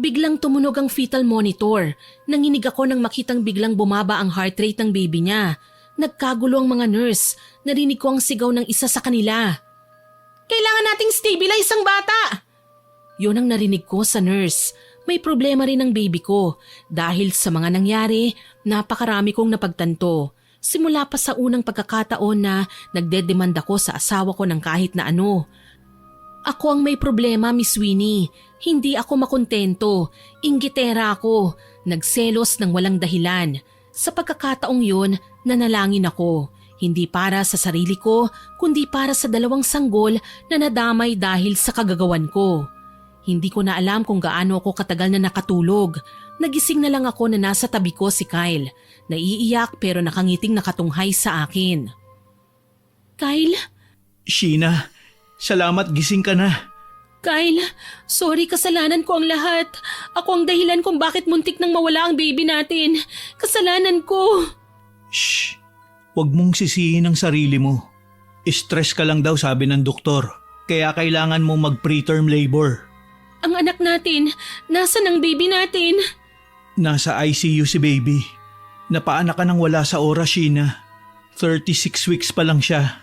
S1: Biglang tumunog ang fetal monitor. Nanginig ako nang makitang biglang bumaba ang heart rate ng baby niya. Nagkagulo ang mga nurse. Narinig ko ang sigaw ng isa sa kanila. Kailangan nating stabilize ang bata! Yun ang narinig ko sa nurse. May problema rin ang baby ko. Dahil sa mga nangyari, napakarami kong napagtanto. Simula pa sa unang pagkakataon na nagdedemand ako sa asawa ko ng kahit na ano. Ako ang may problema, Miss Winnie. Hindi ako makontento. Inggitera ako. Nagselos ng walang dahilan. Sa pagkakataong yun, nanalangin ako. Hindi para sa sarili ko, kundi para sa dalawang sanggol na nadamay dahil sa kagagawan ko. Hindi ko na alam kung gaano ako katagal na nakatulog. Nagising na lang ako na nasa tabi ko si Kyle. Naiiyak pero nakangiting nakatunghay sa akin. Kyle?
S2: Sheena, salamat gising ka na.
S1: Kyle, sorry, kasalanan ko ang lahat. Ako ang dahilan kung bakit muntik nang mawala ang baby natin. Kasalanan ko.
S2: Shh, wag mong sisihin ang sarili mo. Stress ka lang daw sabi ng doktor. Kaya kailangan mo mag-preterm labor.
S1: Ang anak natin, nasan ang baby natin?
S2: Nasa ICU si baby. Napaanak ka nang wala sa oras, Sheena. 36 weeks pa lang siya.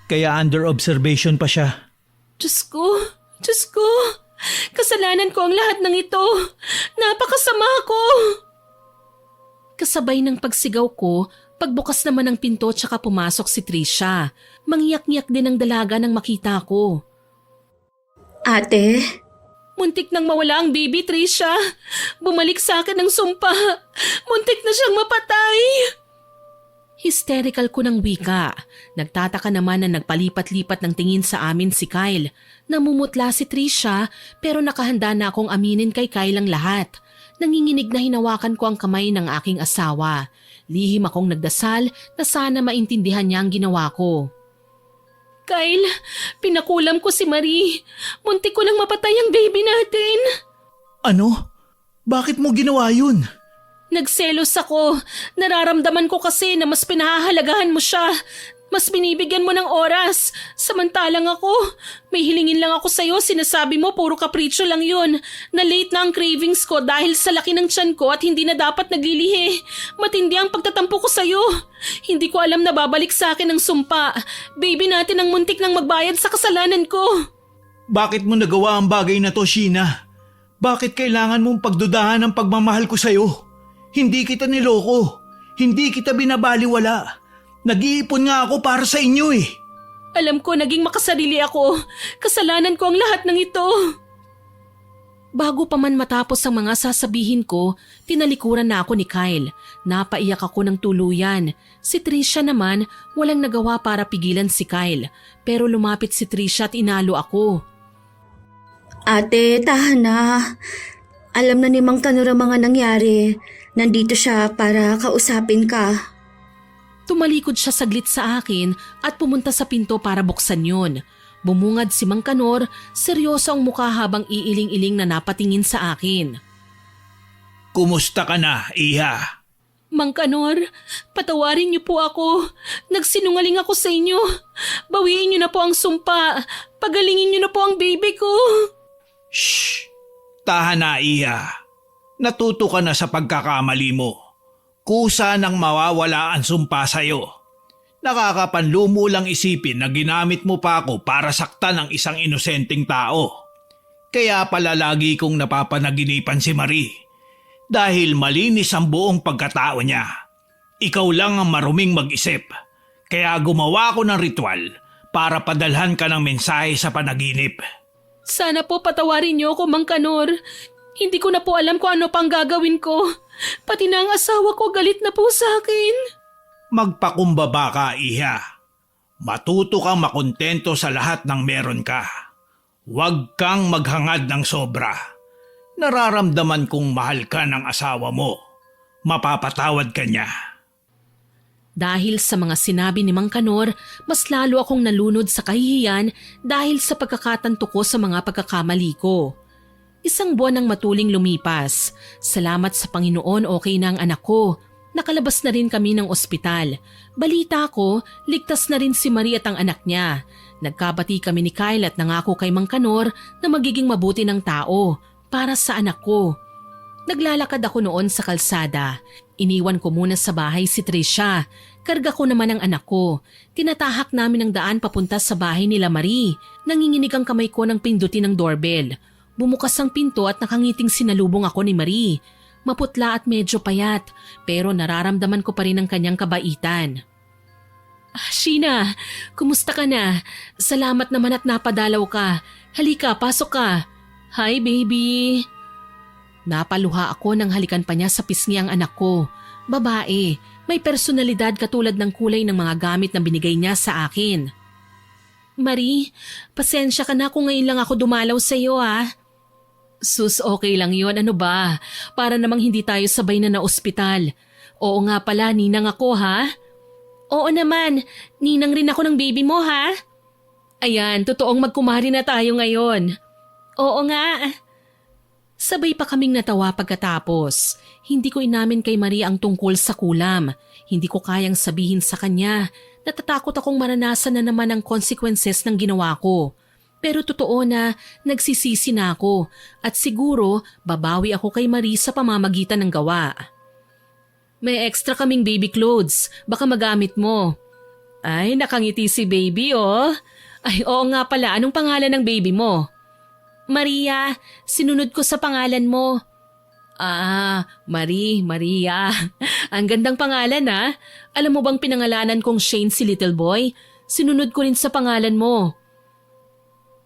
S2: Kaya under observation pa siya.
S1: Diyos ko, kasalanan ko ang lahat ng ito. Napakasama ko. Kasabay ng pagsigaw ko, pagbukas naman ng pinto tsaka pumasok si Trisha. Mangyak-ngyak din ang dalaga nang makita ko.
S3: Ate?
S1: Muntik nang mawala ang baby, Trisha. Bumalik sa akin ang sumpa. Muntik na siyang mapatay. Hysterical ko ng wika. Nagtataka naman na nagpalipat-lipat ng tingin sa amin si Kyle. Namumutla si Trisha pero nakahanda na akong aminin kay Kyle ang lahat. Nanginginig na hinawakan ko ang kamay ng aking asawa. Lihim akong nagdasal na sana maintindihan niya ang ginawa ko. Kyle, pinakulam ko si Marie. Muntik ko nang mapatay ang baby natin.
S2: Ano? Bakit mo ginawa yun?
S1: Nagselos ako. Nararamdaman ko kasi na mas pinahahalagahan mo siya. Mas binibigyan mo ng oras. Samantalang ako, may hilingin lang ako sa'yo. Sinasabi mo puro kapritsyo lang yun. Na late na ang cravings ko dahil sa laki ng tiyan ko at hindi na dapat naglilihi. Matindi ang pagtatampo ko sa'yo. Hindi ko alam na babalik sa akin ang sumpa. Baby natin ang muntik nang magbayad sa kasalanan ko.
S2: Bakit mo nagawa ang bagay na to, Sheena? Bakit kailangan mong pagdudahan ang pagmamahal ko sa'yo? Hindi kita niloko. Hindi kita binabaliwala. Nag-iipon nga ako para sa inyo eh.
S1: Alam ko naging makasarili ako. Kasalanan ko ang lahat ng ito. Bago pa man matapos ang mga sasabihin ko, tinalikuran na ako ni Kyle. Napaiyak ako ng tuluyan. Si Trisha naman, walang nagawa para pigilan si Kyle. Pero lumapit si Trisha at inalo ako.
S3: Ate, tahan na. Alam na ni Mang Kanor ang mga nangyari. Nandito siya para kausapin ka.
S1: Tumalikod siya saglit sa akin at pumunta sa pinto para buksan yun. Bumungad si Mang Kanor, seryoso ang mukha habang iiling-iling na napatingin sa akin.
S2: Kumusta ka na, Iha?
S1: Mang Kanor, patawarin niyo po ako. Nagsinungaling ako sa inyo. Bawiin niyo na po ang sumpa. Pagalingin niyo na po ang baby ko.
S2: Shh! Tahan na, Iha. Natuto ka na sa pagkakamali mo. Kusa nang mawawala ang sumpa sa'yo. Nakakapanlumo lang isipin na ginamit mo pa ako para saktan ang isang inosenteng tao. Kaya pala lagi kong napapanaginipan si Marie. Dahil malinis ang buong pagkatao niya. Ikaw lang ang maruming mag-isip. Kaya gumawa ko ng ritual para padalhan ka ng mensahe sa panaginip.
S1: Sana po patawarin niyo ako, Mang Kanor. Hindi ko na po alam kung ano pang gagawin ko. Pati na ang asawa ko galit na po sa akin.
S2: Magpakumbaba ka, Iha. Matuto kang makontento sa lahat ng meron ka. Huwag kang maghangad ng sobra. Nararamdaman kong mahal ka ng asawa mo. Mapapatawad ka niya.
S1: Dahil sa mga sinabi ni Mang Kanor, mas lalo akong nalunod sa kahihiyan dahil sa pagkakatanto ko sa mga pagkakamali ko. Isang buwan ang matuling lumipas. Salamat sa Panginoon, okay na ang anak ko. Nakalabas na rin kami ng ospital. Balita ko, ligtas na rin si Marie at ang anak niya. Nagkabati kami ni Kyle at nangako kay Mang Kanor na magiging mabuti ng tao para sa anak ko. Naglalakad ako noon sa kalsada. Iniwan ko muna sa bahay si Trisha. Karga ko naman ang anak ko. Tinatahak namin ang daan papunta sa bahay nila Marie. Nanginginig ang kamay ko ng pindutin ng doorbell. Bumukas ang pinto at nakangiting sinalubong ako ni Marie. Maputla at medyo payat, pero nararamdaman ko pa rin ang kanyang kabaitan. Sheena, kumusta ka na? Salamat naman at napadalaw ka. Halika, pasok ka. Hi, baby. Napaluha ako nang halikan pa niya sa pisngi ang anak ko. Babae, may personalidad katulad ng kulay ng mga gamit na binigay niya sa akin. Marie, pasensya ka na kung ngayon lang ako dumalaw sa iyo ha. Sus, okay lang yon, ano ba? Para namang hindi tayo sabay na ospital. Oo nga pala, ninang ako ha? Oo naman, ninang rin ako ng baby mo ha? Ayan, totoong magkumari na tayo ngayon. Oo nga. Sabay pa kaming natawa pagkatapos. Hindi ko inamin kay Maria ang tungkol sa kulam. Hindi ko kayang sabihin sa kanya. Natatakot akong maranasan na naman ang consequences ng ginawa ko. Pero totoo na nagsisisi na ako at siguro babawi ako kay Marie sa pamamagitan ng gawa. May extra kaming baby clothes, baka magamit mo. Ay, nakangiti si baby oh. Ay, oo nga pala, anong pangalan ng baby mo? Maria, sinunod ko sa pangalan mo. Maria. Ang gandang pangalan ha. Alam mo bang pinangalanan kong Shane si little boy? Sinunod ko rin sa pangalan mo.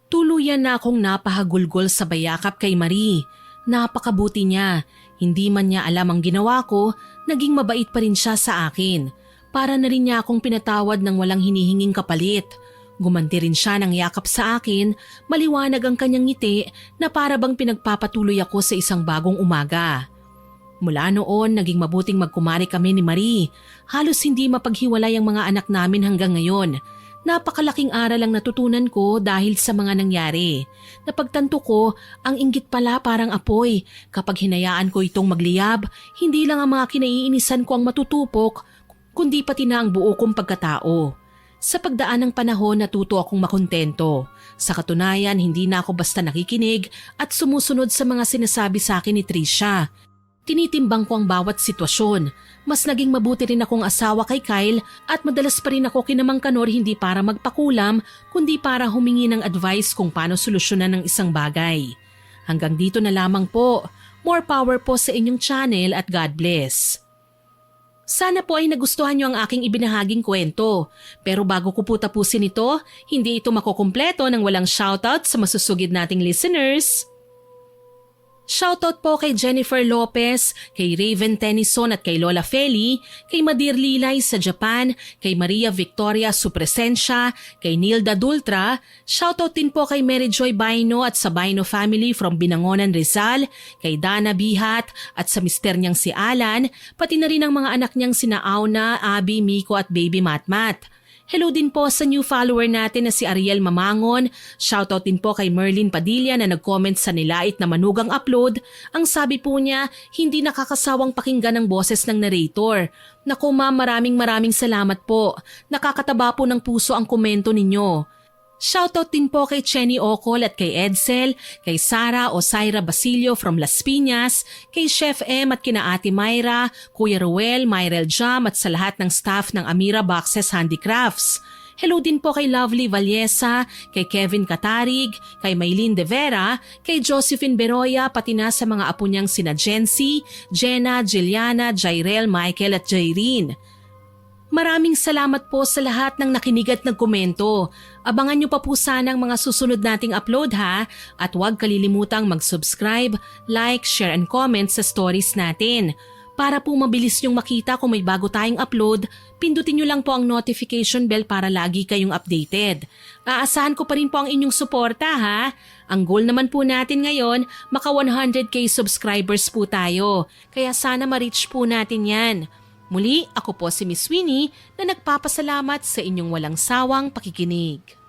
S1: Tuluyan na akong napahagulgol sa bayakap kay Marie. Napakabuti niya. Hindi man niya alam ang ginawa ko, naging mabait pa rin siya sa akin. Para na rin niya akong pinatawad ng walang hinihinging kapalit. Gumanti rin siya ng yakap sa akin, maliwanag ang kanyang ngiti na para bang pinagpapatuloy ako sa isang bagong umaga. Mula noon, naging mabuting magkumari kami ni Marie. Halos hindi mapaghiwalay ang mga anak namin hanggang ngayon. Napakalaking aral ang natutunan ko dahil sa mga nangyari. Napagtanto ko, ang inggit pala parang apoy. Kapag hinayaan ko itong magliyab, hindi lang ang mga kinaiinisan ko ang matutupok, kundi pati na ang buo kong pagkatao. Sa pagdaan ng panahon, natuto akong makontento. Sa katunayan, hindi na ako basta nakikinig at sumusunod sa mga sinasabi sa akin ni Trisha. Tinitimbang ko ang bawat sitwasyon. Mas naging mabuti rin akong asawa kay Kyle at madalas pa rin ako kina Mang Kanor hindi para magpakulam kundi para humingi ng advice kung paano solusyonan ng isang bagay. Hanggang dito na lamang po. More power po sa inyong channel at God bless. Sana po ay nagustuhan niyo ang aking ibinahaging kwento. Pero bago ko po tapusin ito, hindi ito makukumpleto nang walang shoutout sa masusugid nating listeners. Shoutout po kay Jennifer Lopez, kay Raven Tennyson at kay Lola Feli, kay Madir Lilay sa Japan, kay Maria Victoria Supresensya, kay Nilda Dultra. Shoutout din po kay Mary Joy Baino at sa Baino family from Binangonan, Rizal, kay Dana Bihat at sa mister niyang si Alan, pati na rin ang mga anak niyang sina Auna, Abby, Miko at Baby Matmat. Hello din po sa new follower natin na si Ariel Mamangon. Shoutout din po kay Merlin Padilla na nag-comment sa nilait na manugang upload. Ang sabi po niya, hindi nakakasawang pakinggan ang boses ng narrator. Naku ma'am, maraming salamat po. Nakakataba po ng puso ang komento ninyo. Shoutout din po kay Chenny Ocol at kay Edsel, kay Sara o Syra Basilio from Las Piñas, kay Chef M at kina Ate Myra, Kuya Ruel, Myrel Jam at sa lahat ng staff ng Amira Boxes Handicrafts. Hello din po kay Lovely Vallesa, kay Kevin Katarig, kay Maylene De Vera, kay Josephine Beroya, pati na sa mga apo niyang sina Jency, Jenna, Jilliana, Jairel, Michael at Jairine. Maraming salamat po sa lahat ng nakinig at nagkomento. Abangan niyo pa po sana ang mga susunod nating upload ha at huwag kalilimutang mag-subscribe, like, share and comment sa stories natin. Para po mabilis niyong makita kung may bago tayong upload, pindutin niyo lang po ang notification bell para lagi kayong updated. Aasahan ko pa rin po ang inyong suporta ha. Ang goal naman po natin ngayon, maka 100k subscribers po tayo. Kaya sana ma-reach po natin yan. Muli, ako po si Miss Winnie na nagpapasalamat sa inyong walang sawang pakikinig.